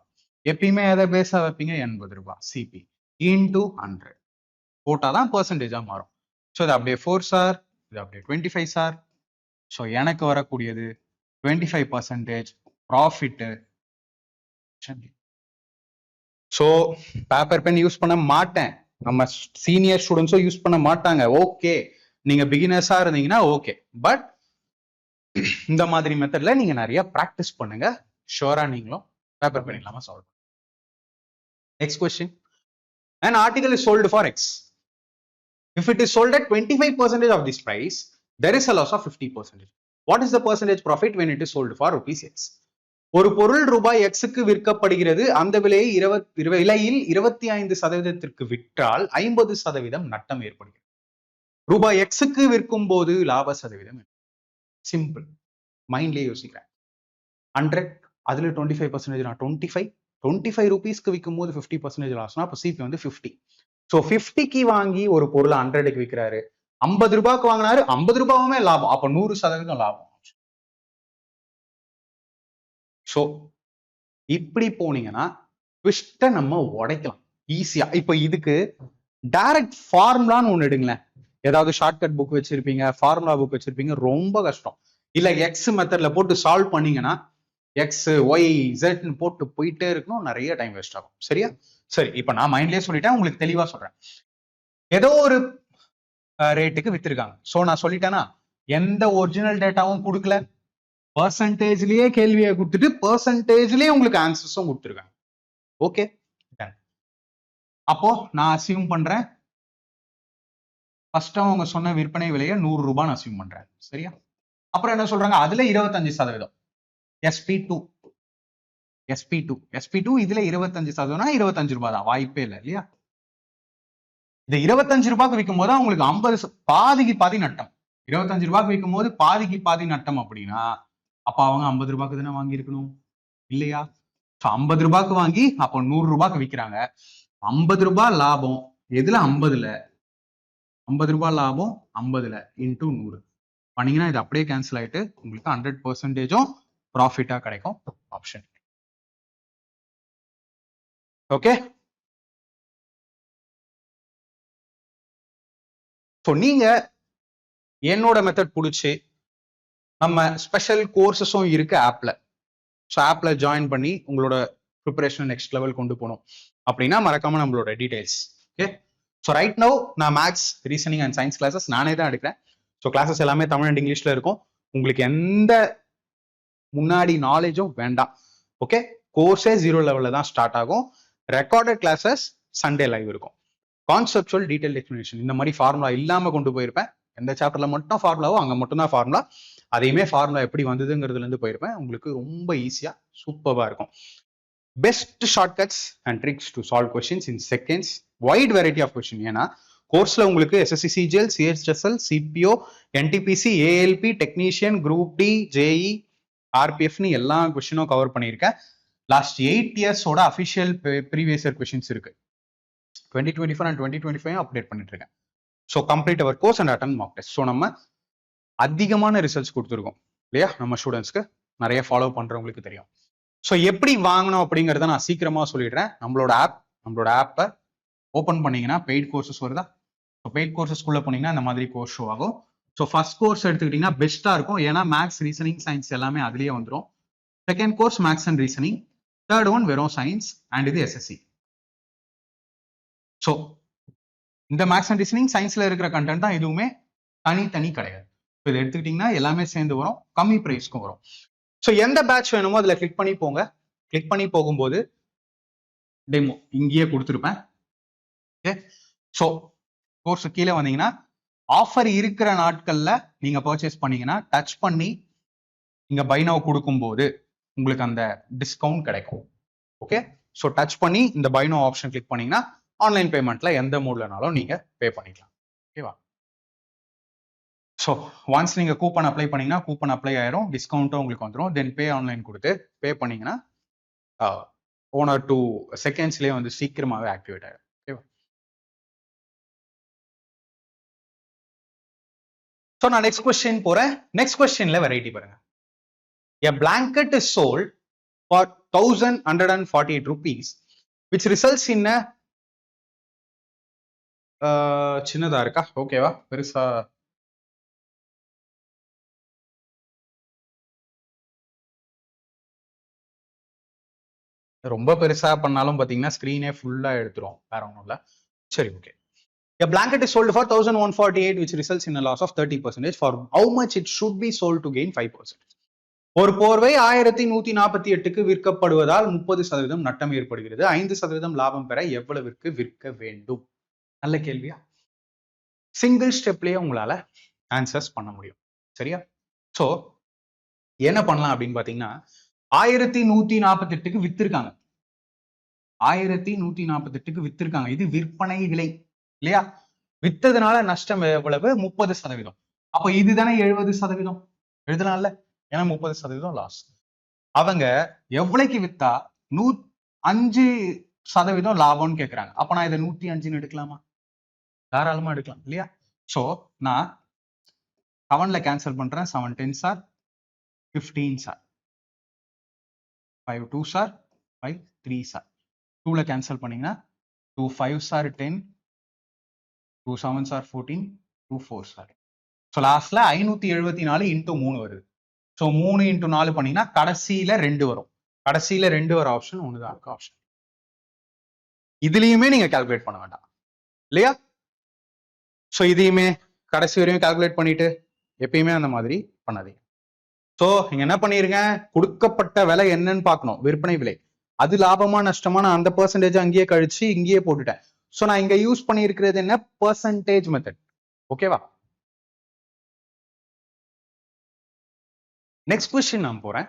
எப்பயுமே எதை பேச வைப்பீங்க? 80 ரூபாய். சிபி இன்டூ 100 போட்டாதான் பெர்சன்டேஜா மாறும். ஸோ இது அப்படியே 4 சார், இது அப்படியே 25 சார். ஸோ எனக்கு வரக்கூடியது 25% profit. So paper pen use பண்ண மாட்டேன், நம்ம சீனியர் ஸ்டூடெண்ட்ஸும் யூஸ் பண்ண மாட்டாங்க. ஓகே, நீங்க பிகினர்ஸா இருந்தீங்கன்னா ஓகே, பட் இந்த மாதிரி மெத்தட்ல நீங்க நிறைய பிராக்டிஸ் பண்ணுங்க. ஷோரா நீங்களும் பேப்பர் பென் இல்லாம சால்வ் பண்ணுங்க. Next question. an article is sold for x. If it is sold at 25% of this price, there is a loss of 50%. What is the percentage profit when it is sold for rupees x? ஒரு பொருள் ரூபாய் எக்ஸுக்கு விற்கப்படுகிறது, அந்த விலையை விலையில் 25% விற்றால் 50% நட்டம் ஏற்படுகிறது. ரூபாய் எக்ஸுக்கு விற்கும் போது லாப சதவீதம். சிம்பிள், மைண்ட்லயே யோசிக்கிறேன். 100, அதுல 25% நான் 25 ரூபீஸ்க்கு விற்கும் போது 50% லாஸ்னா அப்ப சிபி வந்து 50. ஸோ 50க்கு வாங்கி ஒரு பொருளை 100க்கு விற்கிறாரு, 50 ரூபாய்க்கு வாங்கினாரு, 50 ரூபாயுமே லாபம், அப்ப 100% லாபம். ஸோ இப்படி போனீங்கன்னா ட்விஸ்ட்டை நம்ம உடைக்கலாம் ஈஸியா. இப்போ இதுக்கு டைரக்ட் ஃபார்முலான்னு ஒண்ணு எடுங்களேன். ஏதாவது ஷார்ட்கட் புக் வச்சிருப்பீங்க, ஃபார்முலா புக் வச்சிருப்பீங்க, ரொம்ப கஷ்டம். இல்ல எக்ஸ் மெத்தட்ல போட்டு சால்வ் பண்ணீங்கன்னா எக்ஸ் ஒய் இசட்னு போட்டு போயிட்டே இருக்கணும், நிறைய டைம் வேஸ்ட் ஆகும். சரியா? சரி, இப்போ நான் மைண்ட்லயே சொல்லிட்டேன், உங்களுக்கு தெளிவா சொல்றேன். ஏதோ ஒரு ரேட்டுக்கு வித்திருக்காங்க. ஸோ நான் சொல்லிட்டேன்னா எந்த ஒரிஜினல் டேட்டாவும் கொடுக்கல, பர்சன்டேஜ்லயே கேள்வியை கொடுத்துட்டு பர்சன்டேஜ்லயே உங்களுக்கு ஆன்சர்ஸும் கொடுத்துருக்காங்க. ஓகே, அப்போ நான் அசியூம் பண்றேன், ஃபர்ஸ்ட் அவங்க சொன்ன விற்பனை விலையை 100 ரூபான்னு அசியூம் பண்றேன். சரியா? அப்புறம் என்ன சொல்றாங்க? அதுல 25%. SP2 இதுல 25%, 25 ரூபாய் தான், வாய்ப்பே இல்லை இல்லையா? இந்த 25 ரூபாய்க்கு விற்கும் போது அவங்களுக்கு 50 பாதிக்கு பாதி நட்டம். 25 ரூபாய்க்கு விற்கும் போது பாதிக்கு பாதி நட்டம் அப்படின்னா அப்ப அவங்க 50 ரூபாய்க்கு தானே வாங்கி இருக்கணும் இல்லையா? 50 ரூபாய்க்கு வாங்கி அப்போ 100 ரூபாய்க்கு விற்கிறாங்க. 50 ரூபாய் லாபம் எதுல? 50ல. 50 ரூபாய் லாபம் 50ல இன்டூ 100 பண்ணீங்கன்னா இது அப்படியே கேன்சல் ஆயிட்டு உங்களுக்கு 100%ம் ப்ராஃபிட்டா கிடைக்கும். ஆப்ஷன். ஓகே, ஸோ நீங்க என்னோட மெத்தட் பிடிச்சி நம்ம ஸ்பெஷல் கோர்சஸும் இருக்கு ஆப்ல. ஸோ ஆப்ல ஜாயின் பண்ணி உங்களோட ப்ரிப்பரேஷன் நெக்ஸ்ட் லெவல் கொண்டு போகணும் அப்படின்னா மறக்காம நம்மளோட details. Okay, so right now நான் maths, reasoning and science classes நானே தான் எடுக்கிறேன். ஸோ கிளாஸஸ் எல்லாமே தமிழ் அண்ட் இங்கிலீஷ்ல இருக்கும். உங்களுக்கு எந்த முன்னாடி நாலேஜும் வேண்டாம். ஓகே, கோர்ஸே 0 லெவல்ல தான் ஸ்டார்ட் ஆகும். ரெக்கார்டட் கிளாஸஸ் சண்டே லைவ் இருக்கும். கான்செப்சுவல் டீடைல் எக்ஸ்பிளனேஷன் இந்த மாதிரி ஃபார்முலா இல்லாம கொண்டு போயிருப்பேன். எந்த சாப்டர்ல மட்டும் ஃபார்முலாவோ அங்க மட்டும் தான் ஃபார்முலா, அதையுமே ஃபார்முலா எப்படி வந்ததுங்கிறதுல இருந்து போயிருப்பேன். உங்களுக்கு ரொம்ப ஈஸியா சூப்பரா இருக்கும். Best shortcuts and tricks to solve questions in seconds, wide variety of question. ஏன்னா கோர்ஸ்ல உங்களுக்கு SSC CGL, CHSL, CPO, NTPC, ALP, technician, group D, JE, ஆர்பிஎஃப்னு எல்லா கொஸ்டினும் கவர் பண்ணியிருக்கேன். லாஸ்ட் 8 இயர்ஸோட அஃபிஷியல் ப்ரீவியஸ் இயர் கொஸ்டின்ஸ் இருக்கு. 2024 அண்ட் 2025 அப்டேட் பண்ணிட்டு இருக்கேன். So complete our course and attend mock test. So நம்ம அதிகமான ரிசல்ட்ஸ் கொடுத்துருக்கோம் இல்லையா நம்ம ஸ்டூடெண்ட்ஸ்க்கு, நிறைய ஃபாலோ பண்றவங்களுக்கு தெரியும். ஸோ எப்படி வாங்கணும் அப்படிங்கிறத நான் சீக்கிரமா சொல்லிடுறேன். நம்மளோட ஆப்பை ஓப்பன் பண்ணீங்கன்னா பெய்ட் கோர்சஸ் வருதா? ஸோ பெய்ட் கோர்சஸ்க்குள்ள போனீங்கன்னா இந்த மாதிரி கோர்ஸ் ஷோ ஆகும். ஸோ ஃபர்ஸ்ட் கோர்ஸ் எடுத்துக்கிட்டீங்கன்னா பெஸ்ட்டாக இருக்கும். ஏன்னா மேக்ஸ், ரீசனிங், சயின்ஸ் எல்லாமே அதுலேயே வந்துடும். Second course maths and reasoning, third one வெறும் சயின்ஸ் அண்ட் இது எஸ்எஸ்சி. ஸோ இந்த மேக்ஸ் அண்ட் ரீசனிங் சயின்ஸ்ல இருக்கிற கண்டென்ட் தான், எதுவுமே தனி கிடையாது. ஸோ இதை எடுத்துக்கிட்டிங்கன்னா எல்லாமே சேர்ந்து வரும், கம்மி ப்ரைஸ்க்கும் வரும். ஸோ எந்த பேட்ச் வேணுமோ அதில் கிளிக் பண்ணி போங்க. கிளிக் பண்ணி போகும்போது டெமோ இங்கேயே கொடுத்துருப்பேன். ஓகே, ஸோ கோர்ஸ் கீழே வந்தீங்கன்னா ஆஃபர் இருக்கிற நாட்கள்ல நீங்க பர்ச்சேஸ் பண்ணீங்கன்னா டச் பண்ணி இங்க பை நவ் கொடுக்கும்போது உங்களுக்கு அந்த டிஸ்கவுண்ட் கிடைக்கும். ஓகே, ஸோ டச் பண்ணி இந்த பை நவ் ஆப்ஷன் கிளிக் பண்ணீங்கன்னா ஆன்லைன் பேமெண்ட்ல எந்த மூட்லனாலும் நீங்க பே பண்ணிக்கலாம். ஓகேவா? ஸோ ஒன்ஸ் நீங்க கூப்பன் அப்ளை பண்ணீங்கன்னா கூப்பன் அப்ளை ஆயிரும், டிஸ்கவுண்ட்டும் உங்களுக்கு வந்துடும். தென் பே ஆன்லைன் கொடுத்து பே பண்ணீங்கன்னா 1 or 2 செகண்ட்ஸ்லேயே வந்து சீக்கிரமாகவே ஆக்டிவேட் ஆயிடும். ஓகேவா? ஸோ நான் நெக்ஸ்ட் கொஸ்டின் போறேன். நெக்ஸ்ட் கொஸ்டின்ல வெரைட்டி பாருங்க. A blanket is sold for 1,148 rupees, which results in a சின்னதா இருக்கா? ஓகேவா? பெருசா ரொம்ப பெருசா பண்ணாலும் பாத்தீங்கன்னா ஸ்கிரீனே ஃபுல்லா எடுத்துரும், வேற ஒன்றும் இல்லை. சரி, okay. A blanket is sold for 1,148, which results in a loss of 30%. For how much it should be sold to gain 5%? ஒரு போர்வை 1148க்கு விற்கப்படுவதால் 30% நட்டம் ஏற்படுகிறது. 5% லாபம் பெற எவ்வளவிற்கு விற்க வேண்டும்? நல்ல கேள்வியா? சிங்கிள் ஸ்டெப்லயே உங்களால ஆன்சர்ஸ் பண்ண முடியும். சரியா? சோ என்ன பண்ணலாம் அப்படின்னு பாத்தீங்கன்னா 1148க்கு வித்திருக்காங்க. 1148க்கு வித்திருக்காங்க. இது விற்பனை விலை இல்லையா? வித்ததுனால நஷ்டம் எவ்வளவு? 30%. அப்ப இதுதானே 70%. எழுதலாம்ல, ஏன்னா 30% லாஸ். அவங்க எவ்வளவுக்கு வித்தா 5% லாபம்னு கேட்கறாங்க. அப்ப நான் இதை 105 எடுக்கலாமா? தாராளமா எடுக்கலாம் இல்லையா? சோ நான் 7ல கேன்சல் பண்றேன். 7 10s are 15s are 5 2s are 5 3s are 2ல cancel பண்ணீங்கன்னா 2 5s are 10, 2 7s are 14, 2 4s are. So லாஸ்ட்ல 574 இன்டூ 3 வருது. ஸோ 3 இன்டூ 4 பண்ணீங்கன்னா கடைசியில 2 வரும். கடைசியில 2 வர ஆப்ஷன் ஒண்ணுதான் இருக்கு ஆப்ஷன். இதுலயுமே நீங்க கால்குலேட் பண்ண வேண்டாம் இல்லையா? ஸோ இதையுமே கடைசி வரையும் கால்குலேட் பண்ணிட்டு எப்பயுமே அந்த மாதிரி பண்ணாதீங்க. ஸோ நீங்க என்ன பண்ணிருங்க, கொடுக்கப்பட்ட விலை என்னன்னு பார்க்கணும், விற்பனை விலை. அது லாபமா நஷ்டமான அந்த பெர்சன்டேஜ் அங்கேயே கழிச்சு இங்கேயே போட்டுட்டேன். ஸோ நான் இங்க யூஸ் பண்ணியிருக்கிறது என்ன? Percentage method. ஓகேவா? நெக்ஸ்ட் கொஸ்டின் நான் போறேன்.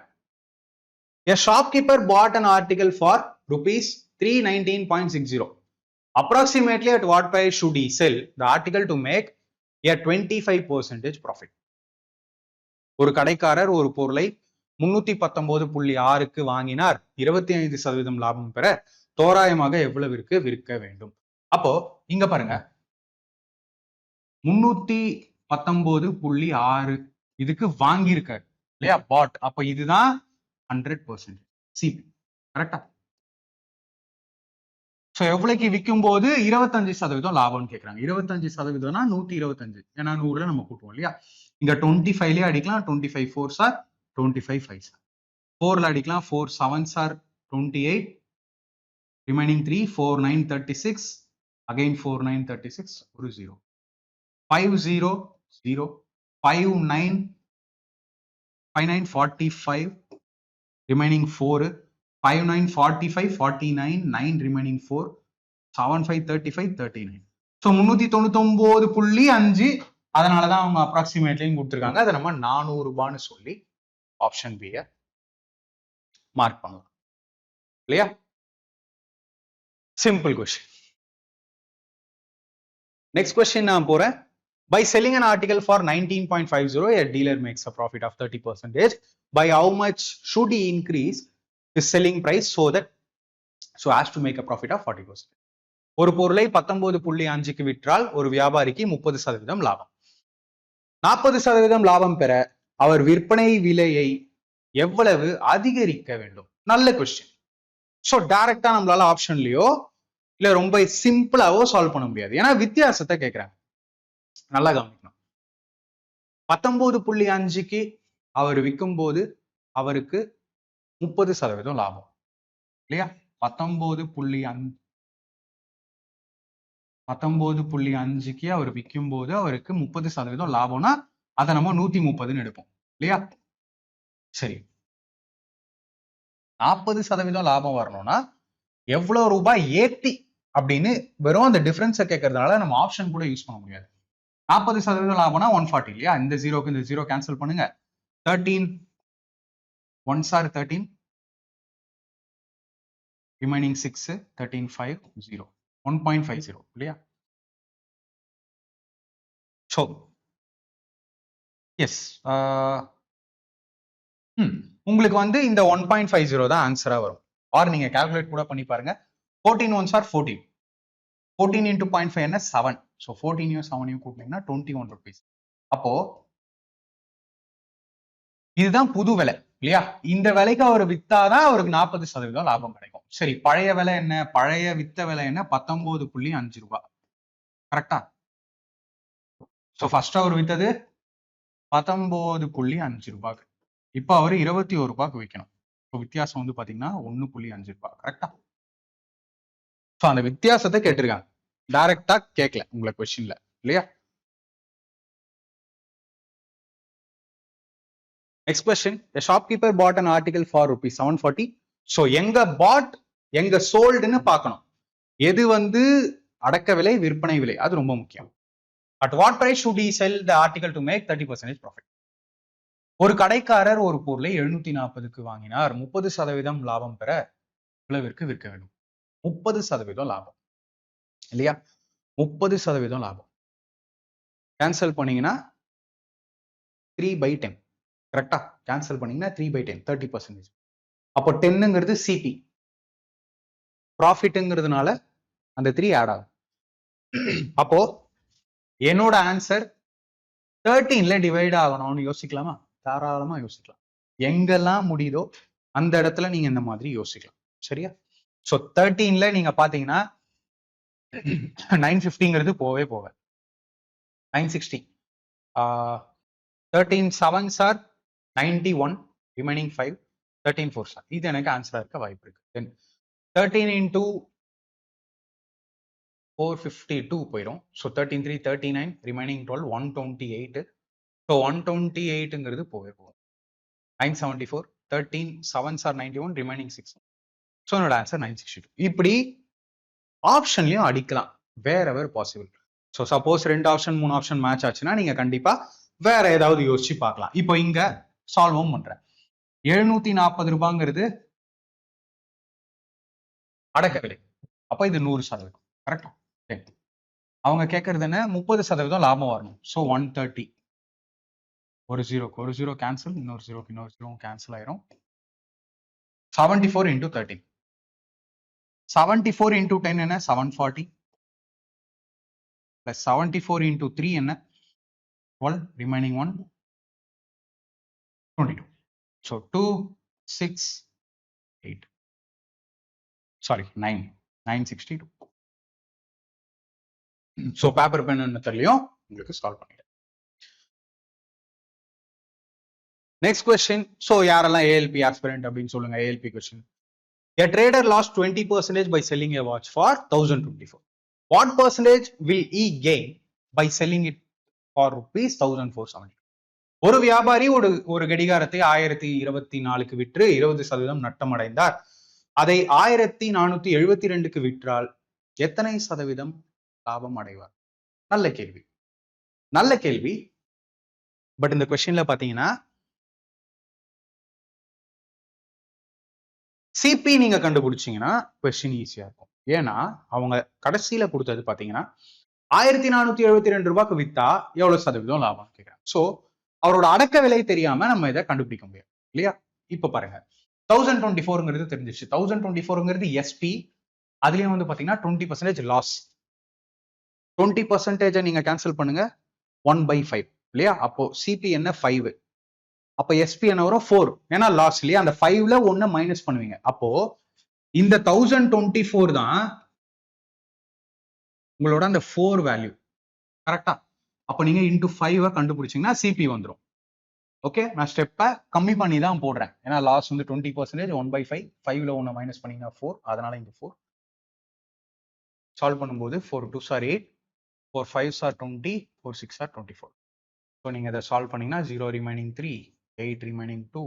A shopkeeper bought an article for rupees 319.60. Approximately at what price should he sell the article to make a 25% profit? ஒரு கடைக்காரர் ஒரு பொருளை 319.6க்கு வாங்கினார். 25% லாபம் பெற தோராயமாக எவ்வளவிற்கு விற்க வேண்டும்? அப்போ இங்க பாருங்க, 319.6 இதுக்கு வாங்கியிருக்காரு இல்லையா? பாட். அப்ப இதுதான் 100% சிபி. கரெக்டா? சோ எவ்வளவுக்கு விற்கும் போது 25% லாபம்னு கேட்கறாங்க. 25%னா 125. ஏன்னா 100ல நம்ம கூட்டுவோம் இல்லையா? இங்க 25லயே அடிக்கலாம். 25 4s are 25 5s are 4ல அடிக்கலாம். 4 7s are 28, ரிமைனிங் 3 4 9 36, அகைன் 4 9 36, ஒரு 0 5 0 0 5 9 5 9 45, remaining 4 5 9 45 49 9 remaining 4 7 5 35 39. ஸோ 399.5. அதனாலதான் அவங்க அப்ராக்சிமேட்லியும் கொடுத்துருக்காங்க. அதை நம்ம 400 ரூபான்னு சொல்லி ஆப்ஷன் பியை மார்க் பண்ணலாம். இல்லையா? Simple question. நெக்ஸ்ட் கொஸ்டின் நான் போறேன். By selling an article for 19.50, a dealer makes a profit of 30%. By how much should he increase his selling price so as to make a profit of 40%? ஒரு பொருளை 19.5க்கு விற்றால் ஒரு வியாபாரிக்கு 30% லாபம். 40% லாபம் பெற அவர் விற்பனை விலையை எவ்வளவு அதிகரிக்க வேண்டும்? நல்ல கொஸ்டின். ஸோ டைரக்டா நம்மளால ஆப்ஷன்லயோ இல்ல ரொம்ப சிம்பிளாவோ சால்வ் பண்ண முடியாது. ஏன்னா வித்தியாசத்தை கேட்கிறாங்க. நல்லா கவனிக்கணும். 19.5க்கு அவர் விற்கும் போது அவருக்கு 30% லாபம் இல்லையா? 19.5க்கு அவர் விற்கும் போது அவருக்கு 30% லாபம்னா அதை நம்ம 130ன்னு எடுப்போம் இல்லையா? சரி, 40% லாபம் வரணும்னா எவ்வளவு ரூபாய் ஏத்தி அப்படின்னு வெறும் அந்த டிஃபரன்ஸை கேட்கறதுனால நம்ம ஆப்ஷன் கூட யூஸ் பண்ண முடியாது. 40% லாபம்னா 140 இல்லையா? இந்த ஜீரோக்கு இந்த ஜீரோ கேன்சல் பண்ணுங்க. 13 1s are 13, remaining 6, 13 5 0, 1.50 இல்லையா? So yes, உங்களுக்கு வந்து இந்த 1.50 தான் ஆன்சரா வரும். ஆர் நீங்க கால்குலேட் கூட பண்ணி பாருங்க. 14 1s are 14. 14 into 0.5 என்ன 7. ஸோ 14யும் 7யும் கூட்டினீங்கன்னா 21 rupees. அப்போ இதுதான் புது விலை இல்லையா? இந்த விலைக்கு அவர் வித்தாதான் அவருக்கு 40% லாபம் கிடைக்கும். சரி, பழைய விலை என்ன? பழைய வித்த விலை என்ன? 19.5 ரூபாய். கரெக்டா? ஸோ ஃபர்ஸ்ட் அவர் வித்தது 19.5 ரூபாய்க்கு. இப்போ அவர் 21 ரூபாய்க்கு விற்கணும். ஸோ வித்தியாசம் வந்து பாத்தீங்கன்னா 1.5 ரூபாய். கரெக்டா? ஸோ அந்த வித்தியாசத்தை கேட்டிருக்காங்க. டைரக்டா கேட்கல உங்களை கொஸ்டின்ல இல்லையா? Next question. A shopkeeper bought an article for rupees 740. So எங்க bought எங்க soldன்னு பார்க்கணும். எது வந்து அடக்க விலை விற்பனை விலை, அது ரொம்ப முக்கியம். At what price should he sell the article to make 30% profit? ஒரு கடைக்காரர் ஒரு பொருளை 740க்கு வாங்கினார். 30% லாபம் பெற எவ்வளவிற்கு விற்க வேண்டும்? 30% லாபம் இல்லையா? 30% லாபம் கேன்சல் பண்ணீங்கன்னா 3/10. கரெக்டா? கேன்சல் பண்ணீங்கன்னா 3/10, 30%. அப்போ 10ங்கிறது சிபி, ப்ராஃபிட்ங்கிறதுனால அந்த 3 ஆட் ஆகும். அப்போ என்னோட ஆன்சர் 13ல டிவைட் ஆகணும்னு யோசிக்கலாமா? தாராளமா யோசிக்கலாம். எங்கெல்லாம் முடியுதோ அந்த இடத்துல நீங்க இந்த மாதிரி யோசிக்கலாம். சரியா? ஸோ 13ல நீங்க பாத்தீங்கன்னா 950ங்கிறது போவே போக 960. 13 7s are 91, remaining 5, 13 4s are. இது எனக்கு ஆன்சரா இருக்க வாய்ப்பு இருக்கு. தென் 13 into 452 போயிடும். So 13 3 39, remaining 12 128. ஸோ 128ங்கிறது போவே போகும். 974, 13 7s are 91, remaining 6. ஸோ என்னோட ஆன்சர் 962. இப்படி ஆப்ஷன்லயும் அடிக்கலாம் wherever possible. So suppose 2 option 3 option match ஆச்சுன்னா நீங்க கண்டிப்பா வேற ஏதாவது யோசிச்சு பார்க்கலாம். இப்போ இங்க சால்வும் பண்றேன். 740 ரூபாங்கிறது அடக்க விலை. அப்ப இது 100%. கரெக்டா? அவங்க கேட்கறது என்ன? 30% லாபம் வரணும். ஸோ 130. ஒரு ஜீரோ கேன்சல், இன்னொரு ஜீரோ கேன்சல் ஆயிரும். 74 into 13. 74 into 10 என்ன? 740. Plus 74 into 3 என்ன? 12, remaining 1, 22. So 2 6 8. Sorry, 9 962. So paper pen மெத்தட்லயும் உங்களுக்கு சால்வ் பண்ணிட்டேன். Next question. ஸோ யாரெல்லாம் ஏஎல்பி ஆஸ்பிரண்ட் அப்படின்னு சொல்லுங்க. ALP question. A trader lost 20% by selling a watch for 1024. What percentage will he gain by selling it for rupees 1470? ஒரு வியாபாரி ஒரு கடிகாரத்தை 1024க்கு விற்று 20% நட்டம் அடைந்தார். அதை 1472க்கு விற்றால் எத்தனை சதவீதம் லாபம் அடைவார்? நல்ல கேள்வி, நல்ல கேள்வி. பட் இந்த கொஸ்டின்ல பாத்தீங்கன்னா சிபி நீங்க கண்டுபிடிச்சீங்கன்னா கொஸ்டின் ஈஸியா இருக்கும். ஏன்னா அவங்க கடைசியில கொடுத்தது பாத்தீங்கன்னா 1472 ரூபாய்க்கு வித்தா எவ்வளவு சதவீதம் லாபம் கேட்கிறேன். சோ அவரோட அடக்க விலை தெரியாம நம்ம இதை கண்டுபிடிக்க முடியும் இல்லையா? இப்ப பாருங்க 1024ங்கிறது தெரிஞ்சிச்சு. 1024ங்கிறது எஸ்பி, அதுலயும் வந்து பாத்தீங்கன்னா 20% லாஸ். 20% நீங்க கேன்சல் பண்ணுங்க 1/5 இல்லையா? அப்போ சிபி என்ன 5, அப்ப எஸ்பி என்ன வரும் 4, ஏன்னா லாஸ் இல்லையா? அந்த 5ல 1 மைனஸ் பண்ணுவீங்க. அப்போ இந்த 1024 தான் உங்களோட அந்த 4 வேல்யூ கரெக்டா? அப்ப நீங்க இன்டூ 5 கண்டுபிடிச்சீங்கன்னா சிபி வந்துடும். ஓகே, நான் ஸ்டெப்பை கம்மி பண்ணி தான் போடுறேன். ஏன்னா லாஸ் வந்து 20%, 1/5, 5ல 1 மைனஸ் பண்ணீங்கன்னா 4, அதனால இங்க 4 சால்வ் பண்ணும்போது 4 2s are 8, 4 5s are 20, 4 6s are 24. So நீங்க இதை சால்வ் பண்ணீங்கன்னா 0 ரிமைனிங் 3, 8 ரிமைனிங் 2,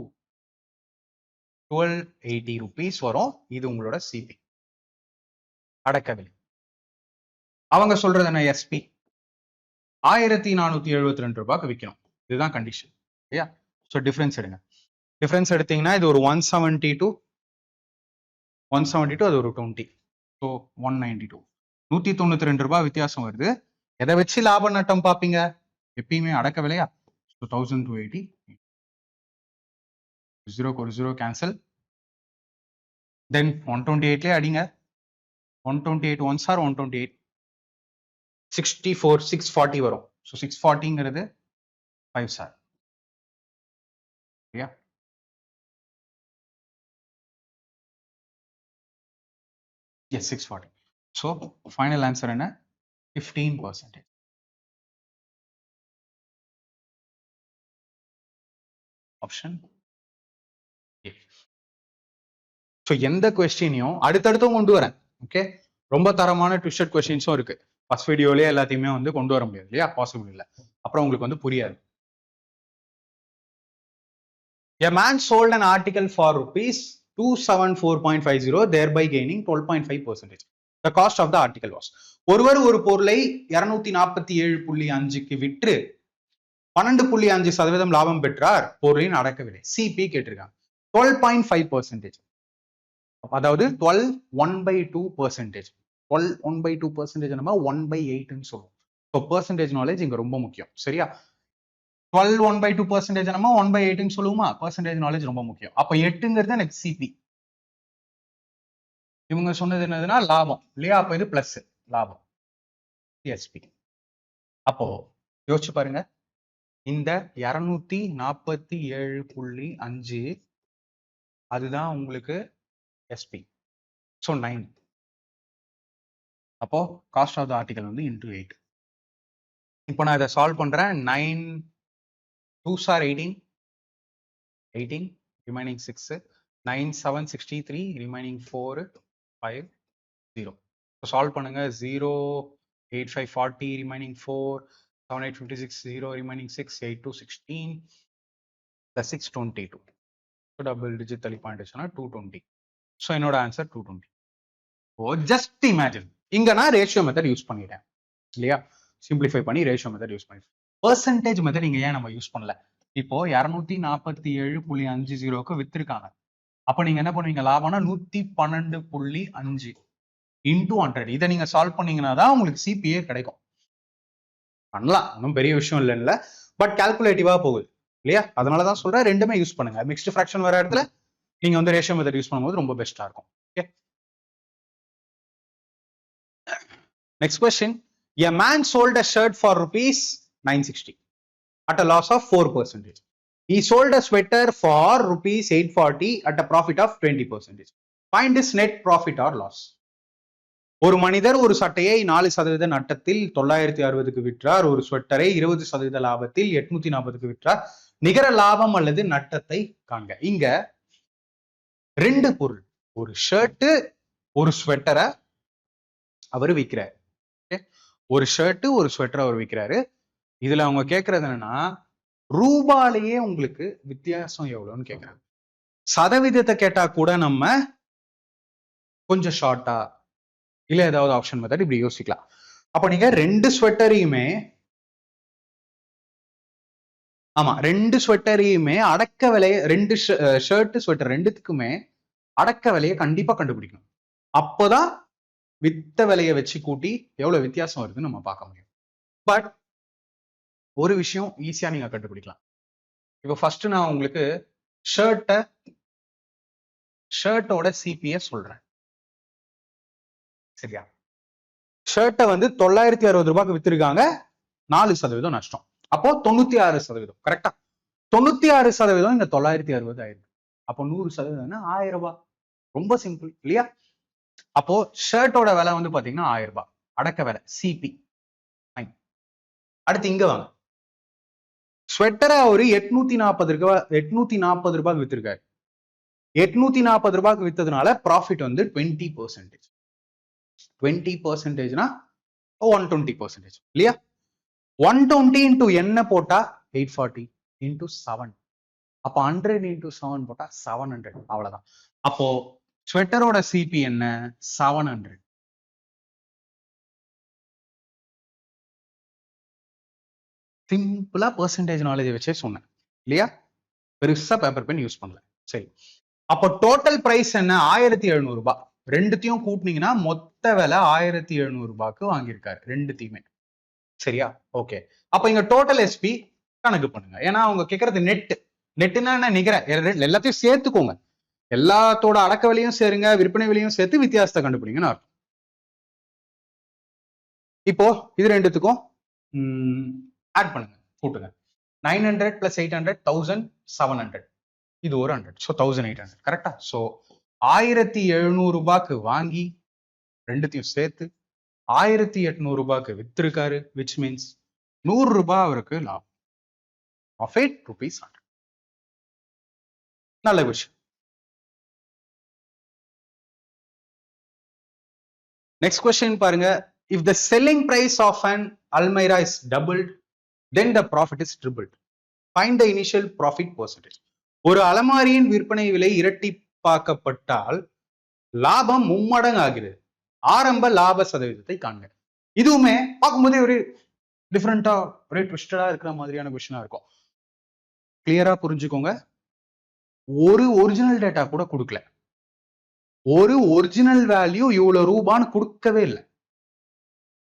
1280 rupees வரும். இது உங்களோட சிபி அடக்க விலை. அவங்க சொல்றது என்ன? எஸ்பி 1472 ரூபாய்க்கு விற்கணும், இதுதான் கண்டிஷன் இல்லையா? ஸோ டிஃபரன்ஸ் எடுங்க. டிஃபரன்ஸ் எடுத்தீங்கன்னா இது ஒரு 172, அது ஒரு 20, ஸோ 192, 192 ரூபாய் வித்தியாசம் வருது. எதை வச்சு லாப நட்டம் பார்ப்பீங்க? எப்பயுமே அடக்க விலையா? ஸோ 1280, 0 கேன்சல், தென் 128லே அடிங்க. 128 1s are 128, 64 640 வரும். ஸோ 640ங்கிறது 5s are இல்லையா? எஸ் 640. ஸோ ஃபைனல் ஆன்சர் என்ன? 15%. Option A. ஸோ எந்த கொஸ்டினையும் அடுத்தடுத்தும் கொண்டு வரேன். ஓகே, ரொம்ப தரமான ட்விஸ்டட் கொஸ்டின்ஸும் இருக்கு. ஃபர்ஸ்ட் வீடியோலயே எல்லாத்தையுமே வந்து கொண்டு வர முடியாது இல்லையா? பாசிபிள் இல்லை, அப்புறம் உங்களுக்கு வந்து புரியாது. A man sold an article for rupees 274.50, thereby gaining 12.5%. The cost of the article was. ஒருவர் ஒரு பொருளை 247.5க்கு விற்று 12.5% லாபம் பெற்றார். பொருளின் அடக்க விலை சிபி கேட்டிருக்காங்க. 12.5%, அதாவது 12 1/2%. 12 1/2% நம்ம 1/8ன்னு சொல்லுவோம். ஸோ பெர்சன்டேஜ் நாலேஜ் இங்க ரொம்ப முக்கியம் சரியா? 12 1/2% நம்ம 1/8ன்னு சொல்லுவோமா? பெர்சன்டேஜ் நாலேஜ் ரொம்ப முக்கியம். அப்ப 8ங்கிறது எனக்கு சிபி. இவங்க சொன்னது என்னதுன்னா லாபம் இல்லையா? அப்ப இது பிளஸ் லாபம் எஸ்பி. அப்போ யோசிச்சு பாருங்க, இந்த 247.5 அதுதான் உங்களுக்கு எஸ்பி. ஸோ 9. அப்போ காஸ்ட் ஆஃப் த ஆர்டிகல் வந்து இன்டூ 8. இப்போ நான் இதை சால்வ் பண்றேன். 9 2s are 18, 18 remaining 6, 9 7 63 remaining 4 5 0. So solve பண்ணுங்க. 0 8 5 40 remaining 4, 7 8 56, 0 remaining 6, 8 2 16 plus 6 22. So double digit தள்ளி பாயிண்ட் வச்சோம்னா 220. So என்னோட ஆன்சர் 220. ஓ ஜஸ்ட் இமேஜின், இங்க நான் ரேஷியோ மெத்தட் யூஸ் பண்ணிட்டேன் இல்லையா? சிம்பிளிஃபை பண்ணி ரேஷியோ மெத்தட் யூஸ் பண்ணிட்டேன். பெர்சன்டேஜ் மெத்தட் நீங்க ஏன் நம்ம யூஸ் பண்ணல? இப்போ 247.50க்கு வித்திருக்காங்க. அப்ப நீங்க என்ன பண்ணுவீங்க? லாபம்னா 112.5 இன்டூ 100. இதை நீங்க சால்வ் பண்ணீங்கன்னா தான் உங்களுக்கு சிபிஏ கிடைக்கும். பண்ணலாம், ஒன்றும் பெரிய விஷயம் இல்லைல்ல, பட் கால்குலேட்டிவா போகுது இல்லையா? அதனாலதான் சொல்றேன் ரெண்டுமே யூஸ் பண்ணுங்க. மிக்ஸ்டு ஃபிராக்ஷன் வர இடத்துல நீங்க வந்து ரேஷியோ மெத்தட் யூஸ் பண்ணும்போது ரொம்ப பெஸ்டா இருக்கும். Okay, next question. A man sold a shirt for rupees 960 at a loss of 4%. He sold a sweater for rupees 840 at a profit of 20%. Find his net profit or loss. ஒரு மனிதர் ஒரு சட்டையை 4% நட்டத்தில் 960க்கு விற்றார். ஒரு ஸ்வெட்டரை 20% லாபத்தில் 840க்கு விற்றார். நிகர லாபம் அல்லது நட்டத்தை காண்க. இங்க ரெண்டு பொருள், ஒரு ஷர்ட் ஒரு ஸ்வெட்டரை அவர் விற்கிறார். ஒரு ஷர்ட் ஒரு ஸ்வெட்டர் அவர் விற்கிறாரு. இதுல அவங்க கேட்கறது என்னன்னா ரூபாலேயே உங்களுக்கு வித்தியாசம் எவ்வளவுன்னு கேட்கறாங்க. சதவீதத்தை கேட்டா கூட நம்ம கொஞ்சம் ஷார்ட்டா இல்ல ஏதாவது ஆப்ஷன் மெத்தட் இப்படி யோசிக்கலாம். அப்ப நீங்க ரெண்டு ஸ்வெட்டரையுமே அடக்க விலை, ரெண்டு ஷர்ட் ஸ்வெட்டர் ரெண்டுத்துக்குமே அடக்க விலையை கண்டிப்பா கண்டுபிடிக்கணும். அப்போதான் வித்த விலையை வச்சு கூட்டி எவ்வளவு வித்தியாசம் வருதுன்னு நம்ம பார்க்க முடியும். பட் ஒரு விஷயம் ஈஸியா நீங்க கண்டுபிடிக்கலாம். இப்போ ஃபர்ஸ்ட் நான் உங்களுக்கு ஷர்ட்டோட சிபிஎஸ் சொல்றேன். சரியா? ஷர்ட்டை வந்து 960 ரூபாய்க்கு வித்திருக்காங்க, 4% நஷ்டம். அப்போ 96%. கரெக்டா? 96% இந்த 960 ஆயிருக்கு. அப்போ 100% 1000 ரூபாய். ரொம்ப சிம்பிள் இல்லையா? அப்போ ஷர்ட்டோட விலை வந்து பாத்தீங்கன்னா 1000 ரூபாய் அடக்க விலை சிபி. அடுத்து இங்க வாங்க. ஸ்வெட்டரை ஒரு 840 ரூபாய்க்கு வித்திருக்காரு. 840 ரூபாய்க்கு வித்ததுனால ப்ராஃபிட் வந்து 20%. 20%னா 120% இல்லையா? 120 into என்ன போட்டா 840 into 7. அப்போ 100 into 7 போட்டா 700. அவ்வளவுதான். அப்போ ஸ்வெட்டரோட சிபி என்ன? 700. சிம்பிளா பெர்சன்டேஜ் நாலேஜ் வச்சே சொன்னேன் இல்லையா? பெருசா பேப்பர் பென் யூஸ் பண்ணல. சரி, அப்போ டோட்டல் பிரைஸ் என்ன? 1700 ரூபாய். ரெண்டுத்தையும் கூட்டினீங்கன்னா மொத்த விலை 1700 ரூபாய்க்கு வாங்கியிருக்காரு ரெண்டுத்தையுமே. சரியா? ஓகே. அப்ப இங்க டோட்டல் எஸ்பி கணக்கு பண்ணுங்க. ஏன்னா அவங்க கேட்கறது நெட்டுன்னா என்ன? நிகர. எல்லாத்தையும் சேர்த்துக்கோங்க. எல்லாத்தோட அடக்க விலையும் சேருங்க, விற்பனை விலையும் சேர்த்து வித்தியாசத்தை கண்டுபிடிங்கன்னு அர்த்தம். இப்போ இது ரெண்டுத்துக்கும் ஆட் பண்ணுங்க, கூட்டுங்க. 900 + 800 1700. இது ஒரு 100. ஸோ 1800. கரெக்டா? ஸோ 1700 ரூபாய்க்கு வாங்கி ரெண்டுத்தையும் சேர்த்து 1800 ரூபாய்க்கு வித்திருக்காரு. விச் மீன்ஸ் 100 ரூபாய் அவருக்கு லாபம். ஆஃப் ₹8. நல்ல விஷயம். நெக்ஸ்ட் கொஸ்டின் பாருங்க. If the selling price of an almirah is doubled, then the profit is tripled. Find the initial profit percentage. ஒரு அலமாரியின் விற்பனை விலை இரட்டிப்பாக்கப்பட்டால் லாபம் மும்மடங்கு ஆகிறது. ஆரம்ப லாப சதவீதத்தை காண்க. இதுவுமே பார்க்கும்போதே ஒரு டிஃப்ரெண்டா, ஒரே ட்விஸ்டடா இருக்கிற மாதிரியான கொஸ்டினா இருக்கும். கிளியரா புரிஞ்சுக்கோங்க. ஒரு ஒரிஜினல் டேட்டா கூட கொடுக்கல. ஒரு ஒரிஜினல் வேல்யூ இவ்வளவு ரூபான்னு கொடுக்கவே இல்லை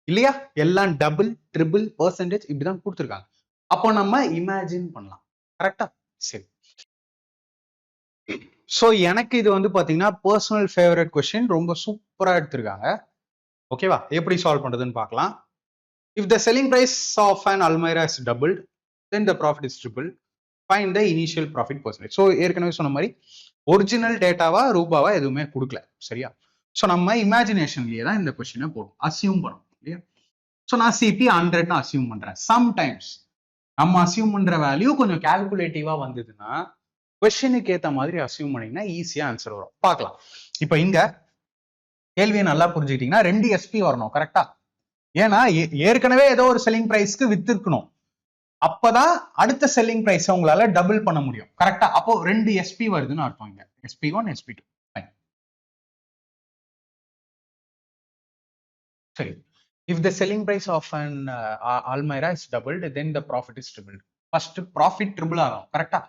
இல்லையா? எல்லாம் டபுள், ட்ரிபிள், பெர்சன்டேஜ் இப்படிதான் கொடுத்துருக்காங்க. அப்போ நம்ம இமேஜின் பண்ணலாம். கரெக்டா? சரி. ஸோ எனக்கு இது வந்து பாத்தீங்கன்னா பர்சனல் ஃபேவரட் கொஸ்டின். ரொம்ப சூப்பரா எடுத்திருக்காங்க. ஓகேவா? எப்படி சால்வ் பண்றதுன்னு பார்க்கலாம். If the selling price of an almirah is doubled, then the profit is triple. Find the initial profit percentage. So ஏற்கனவே சொன்ன மாதிரி ஒரிஜினல் டேட்டாவா ரூபாவா எதுவுமே கொடுக்கல. சரியா? ஸோ நம்ம இமேஜினேஷன்லயே தான் இந்த கொஸ்டினை போடும், அசியூம் பண்ணும் இல்லையா? ஸோ நான் சிபி 100ன்னு அசியூம் பண்றேன். சம்டைம்ஸ் நம்ம அசியூம் பண்ற வேல்யூ கொஞ்சம் கால்குலேட்டிவா வந்ததுன்னா கொஸ்டினுக்கு ஏற்ற மாதிரி அசியூம் பண்ணீங்கன்னா ஈஸியா ஆன்சர் வரும். பார்க்கலாம். இப்போ இங்க கேள்வியை நல்லா புரிஞ்சுக்கிட்டீங்கன்னா 2 எஸ்பி வரணும். கரெக்டா? ஏன்னா ஏற்கனவே ஏதோ ஒரு செல்லிங் பிரைஸ்க்கு வித்திருக்கணும். அப்பதான் அடுத்த செல்லிங் பிரைஸ் உங்களால டபுள் பண்ண முடியும். கரெக்டா? அப்போ 2 எஸ்பி வருதுன்னு அர்த்தம். இங்க SP1, SP2. சரி. If the selling price of an almirah is doubled, then the profit is tripled. First profit triple ஆகும். கரெக்டா?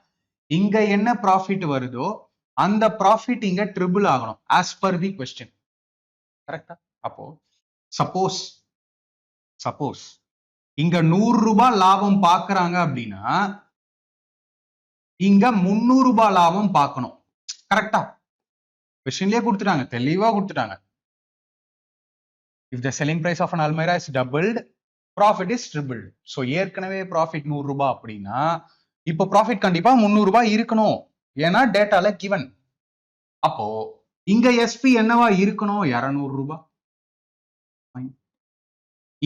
இங்க என்ன ப்ராஃபிட் வருதோ அந்த ப்ராஃபிட் இங்க ட்ரிபிள் ஆகணும் as per the question. கரெக்டா? அப்போ சப்போஸ் இங்க 100 ரூபாய் லாபம் பாக்குறாங்க அப்படின்னா இங்க 300 ரூபாய் லாபம் பார்க்கணும். கரெக்டா? கொஸ்டின்லயே கொடுத்துட்டாங்க, தெளிவா கொடுத்துட்டாங்க. If the selling price of an almirah is doubled, profit is tripled. So ஏற்கனவே ப்ராஃபிட் 100 ரூபாய் அப்படின்னா இப்போ ப்ராஃபிட் கண்டிப்பா 300 ரூபாய் இருக்கணும். ஏன்னா டேட்டால கிவன். அப்போ இங்க எஸ்பி என்னவா இருக்கணும்? 200 ரூபாய்.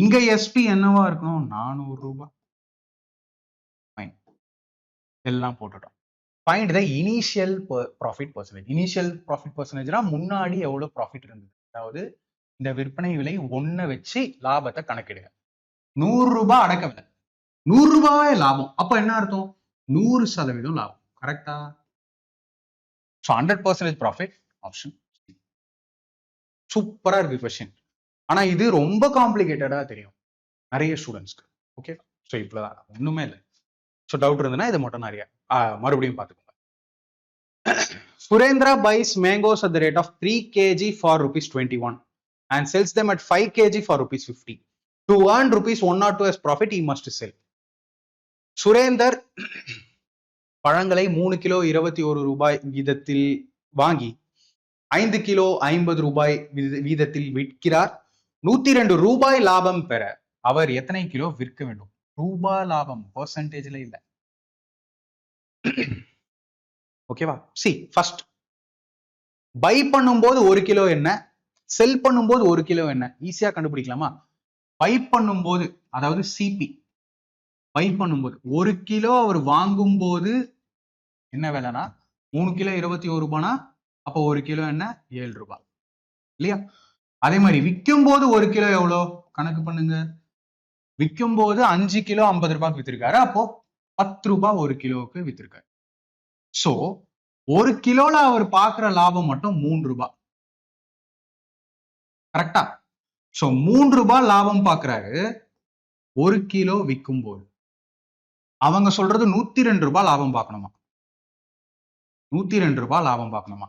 இங்க எஸ்பி என்னவா இருக்கணும்? 400 ரூபாய். எல்லாம் போட்டுட்டோம். Find the initial profit percentage. Initial profit பர்சன்டேஜ்னா முன்னாடி எவ்வளவு ப்ராஃபிட் இருந்தது. அதாவது இந்த விற்பனை விலை 1 வச்சு லாபத்தை கணக்கிடுங்க. 100 ரூபாய் அடக்க விலை, 100 ரூபாய் லாபம். அப்ப என்ன அர்த்தம்? 100% லாபம். கரெக்டா? 100% ப்ராஃபிட். ஆப்ஷன் சூப்பரா இருக்கு கொஸ்டின். ஆனா இது ரொம்ப காம்ப்ளிகேட்டடா தெரியும் நிறைய ஸ்டூடெண்ட்ஸ்க்கு. ஓகே, ஸோ இவ்வளவுதான், ஒண்ணுமே இல்லை. ஸோ டவுட் இருந்ததுன்னா இதை மட்டும் நிறைய மறுபடியும் பார்த்துக்கோங்க. Surendra buys mangoes at the rate of 3 kg for rupees 21 and sells them at 5 kg for rupees 50. To earn rupees 102 as profit, he must sell. Surender பழங்களை 3 கிலோ 21 ரூபாய் வீதத்தில் வாங்கி 5 கிலோ 50 ரூபாய் வீதத்தில் விற்கிறார். 102 ரூபாய் லாபம் பெற அவர் எத்தனை கிலோ விற்க வேண்டும்? ரூபாய் லாபம் பெர்சன்டேஜ்ல இல்ல. ஓகேவா? சி ஃபர்ஸ்ட் பை பண்ணும்போது 1 கிலோ என்ன, செல் பண்ணும்போது 1 கிலோ என்ன, ஈஸியா கண்டுபிடிக்கலாமா? பை பண்ணும்போது அதாவது சிபி பை பண்ணும்போது 1 கிலோ அவர் வாங்கும் போது என்ன விலைனா 3 கிலோ 21 ரூபானா அப்போ 1 கிலோ என்ன 7 ரூபாய் இல்லையா? அதே மாதிரி விற்கும் போது 1 கிலோ எவ்வளோ கணக்கு பண்ணுங்க. விற்கும் போது 5 கிலோ 50 ரூபாய்க்கு வித்திருக்காரு, அப்போ 10 ரூபாய் 1 கிலோவுக்கு வித்திருக்காரு. சோ 1 கிலோல அவர் பாக்குற லாபம் மட்டும் 3 ரூபாய். கரெக்டா? சோ 3 ரூபாய் லாபம் பாக்குறாரு 1 கிலோ விற்கும் போது. அவங்க சொல்றது 102 ரூபாய் லாபம் பார்க்கணுமா? 102 ரூபாய் லாபம் பார்க்கணுமா?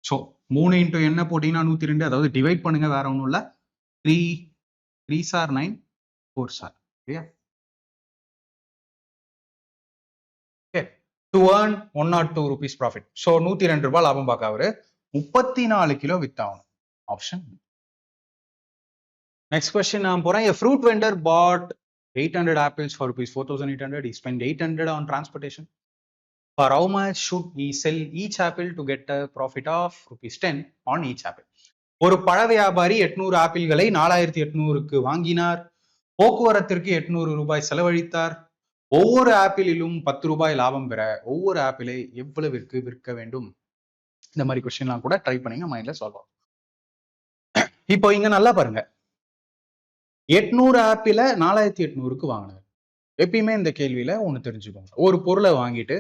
சோ 3 இன்டூ என்ன போட்டீங்கன்னா 102, அதாவது டிவைட் பண்ணுங்க, வேற ஒண்ணும் இல்ல. 3 சார் 9, 4 சார். சரியா? To earn 102 rupees profit. So 102 ரூபாய் லாபம் பார்க்க அவரு 34 கிலோ வித்தாகணும். ஆப்ஷன். நெக்ஸ்ட் கொஸ்டின் நான் போறேன். A fruit vendor bought 800 apples for rupees 4,800. He spent 800 on transportation. For how much should he sell each apple to get a profit of rupees 10 on each apple? ஒரு பழ வியாபாரி 800 ஆப்பிள்களை 4800க்கு வாங்கினார். போக்குவரத்திற்கு 800 ரூபாய் செலவழித்தார். ஒவ்வொரு ஆப்பிளிலும் 10 ரூபாய் லாபம் பெற ஒவ்வொரு ஆப்பிளை எவ்வளவிற்கு விற்க வேண்டும்? இந்த மாதிரி கொஸ்டின்லாம் கூட ட்ரை பண்ணீங்க, மைண்ட்ல சால்வ் ஆகும். இப்போ இங்க நல்லா பாருங்க, 800 ஆப்பிள 4800க்கு வாங்கினார். எப்பயுமே இந்த கேள்வியில ஒண்ணு தெரிஞ்சுக்கோங்க, ஒரு பொருளை வாங்கிட்டு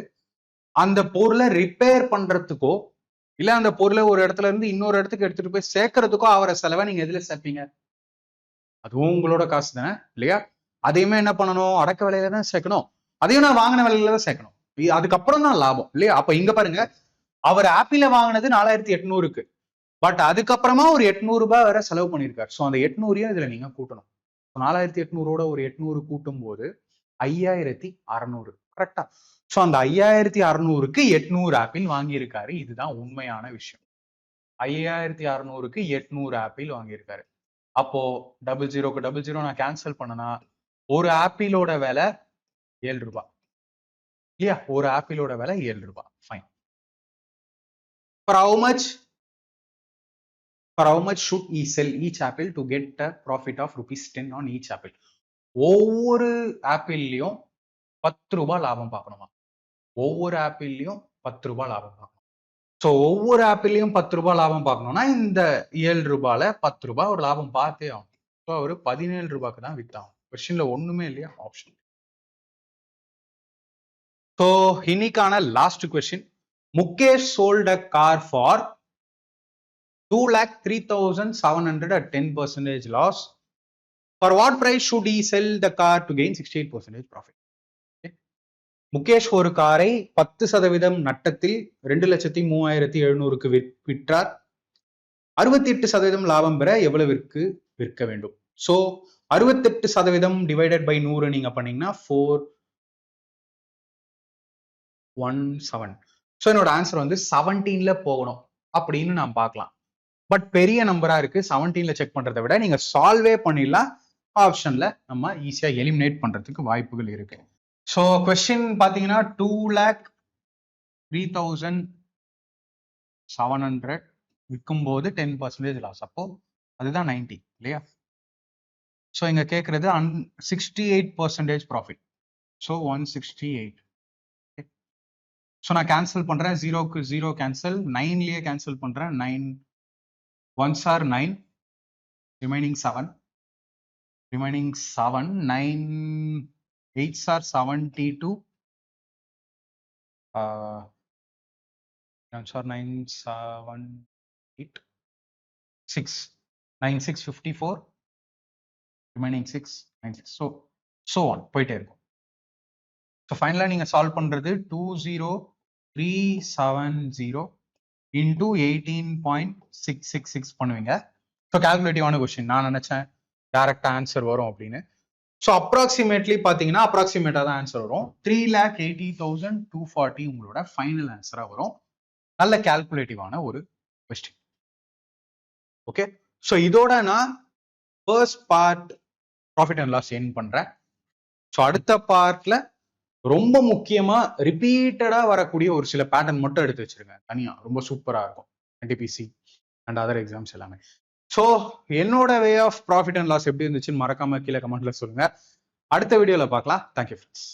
அந்த பொருளை ரிப்பேர் பண்றதுக்கோ இல்ல அந்த பொருளை ஒரு இடத்துல இருந்து இன்னொரு இடத்துக்கு எடுத்துட்டு போய் சேர்க்கறதுக்கோ அவரை செலவை நீங்க எதுல சேர்ப்பீங்க? அதுவும் உங்களோட காசு தானே இல்லையா? அதையுமே என்ன பண்ணணும்? அடக்க விலையில தான் சேர்க்கணும். அதையும் நான் வாங்கின விலையில தான் சேர்க்கணும். அதுக்கப்புறம் தான் லாபம் இல்லையா? அப்ப இங்க பாருங்க, அவர் ஆப்பிள வாங்கினது 4800க்கு, பட் அதுக்கப்புறமா ஒரு 800 ரூபாய் வரை செலவு பண்ணியிருக்காரு. ஸோ அந்த 800 இதுல நீங்க கூட்டணும். 4800ஓட ஒரு 800 கூட்டும் போது 5600. கரெக்டா? ஸோ அந்த 5600க்கு 800 ஆப்பிள் வாங்கியிருக்காரு. இதுதான் உண்மையான விஷயம். 5600க்கு 800 ஆப்பிள் வாங்கியிருக்காரு. அப்போ 00 நான் கேன்சல் பண்ணனா ஒரு ஆப்பிளோட விலை 7 ரூபாய் இல்லையா? ஒரு ஆப்பிளோட விலை 7 ரூபாய். Fine. For how much should he sell each apple to get a profit of rupees 10 on each apple? ஒவ்வொரு ஆப்பிள்லயும் 10 ரூபாய் லாபம் பார்க்கணுமா? ஒவ்வொரு ஆப்பிள்லயும் 10 ரூபாய் லாபம் பார்க்கணும். ஸோ ஒவ்வொரு ஆப்பிள்லயும் 10 ரூபாய் லாபம் பார்க்கணும்னா இந்த 7 ரூபாயில 10 ரூபாய் ஒரு லாபம் பார்த்தே ஆகும். ஸோ அவரு 17 ரூபாய்க்கு தான் வித்தாகும். கொஸ்டின்ல ஒண்ணுமே இல்லையா? ஆப்ஷன். ஸோ இன்னைக்கான last question. Mukesh sold a car for 2,03,700 at 10% loss. For what price should he sell the car to gain 68% profit? Mukesh ஒரு காரை 10% நட்டத்தில் 2,03,700க்கு விற்றார். 68% லாபம் பெற எவ்வளவிற்கு விற்க வேண்டும்? சோ 68% டிவைடட் பை 100 நீங்க பண்ணீங்கன்னா 417. ஸோ என்னோட ஆன்சர் வந்து 17ல போகணும் அப்படின்னு நான் பார்க்கலாம். பட் பெரிய நம்பரா இருக்கு, 17ல செக் பண்றதை விட நீங்க சால்வே பண்ணிடலாம். ஆப்ஷன்ல நம்ம ஈஸியா எலிமினேட் பண்றதுக்கு வாய்ப்புகள் இருக்கு. ஸோ கொஸ்டின் பாத்தீங்கன்னா 2,03,700 விற்கும் போது 10% லாஸ், அப்போ அதுதான் 90 இல்லையா? ஸோ இங்க கேட்கறது 68% ப்ராஃபிட். ஸோ 168. ஸோ நான் கேன்சல் பண்றேன், 0க்கு 0 கேன்சல், 9லயே கேன்சல் பண்றேன். 9 1s are 9, remaining 7, 9 8s are 72, 9 7 8 6, 9 6 54, remaining 6 96. so on போயிட்டே இருக்கும். ஸோ ஃபைனலாக நீங்கள் சால்வ் பண்ணுறது 2,03,700 இன்டூ 18.666 பண்ணுவீங்க. ஸோ கால்குலேட்டிவான கொஸ்டின். நான் நினைச்சேன் டைரக்டா ஆன்சர் வரும் அப்படின்னு. ஸோ அப்ராக்சிமேட்லி பார்த்தீங்கன்னா அப்ராக்சிமேட்டாக தான் ஆன்சர் வரும். 3,80,240 உங்களோட ஃபைனல் ஆன்சரா வரும். நல்ல கால்குலேட்டிவான ஒரு கொஸ்டின். ஓகே, ஸோ இதோட நான் first part profit and loss end பண்றேன். ஸோ அடுத்த பார்ட்ல ரொம்ப முக்கியமா ரிப்பீட்டடா வரக்கூடிய ஒரு சில பேட்டர்ன் மட்டும் எடுத்து வச்சிருக்கேன் தனியா. ரொம்ப சூப்பரா இருக்கும் என்டிபிசி அண்ட் அதர் எக்ஸாம்ஸ் எல்லாமே. ஸோ என்னோட way of profit and loss எப்படி இருந்துச்சுன்னு மறக்காம கீழே கமெண்ட்ல சொல்லுங்க. அடுத்த வீடியோல பார்க்கலாம். Thank you friends.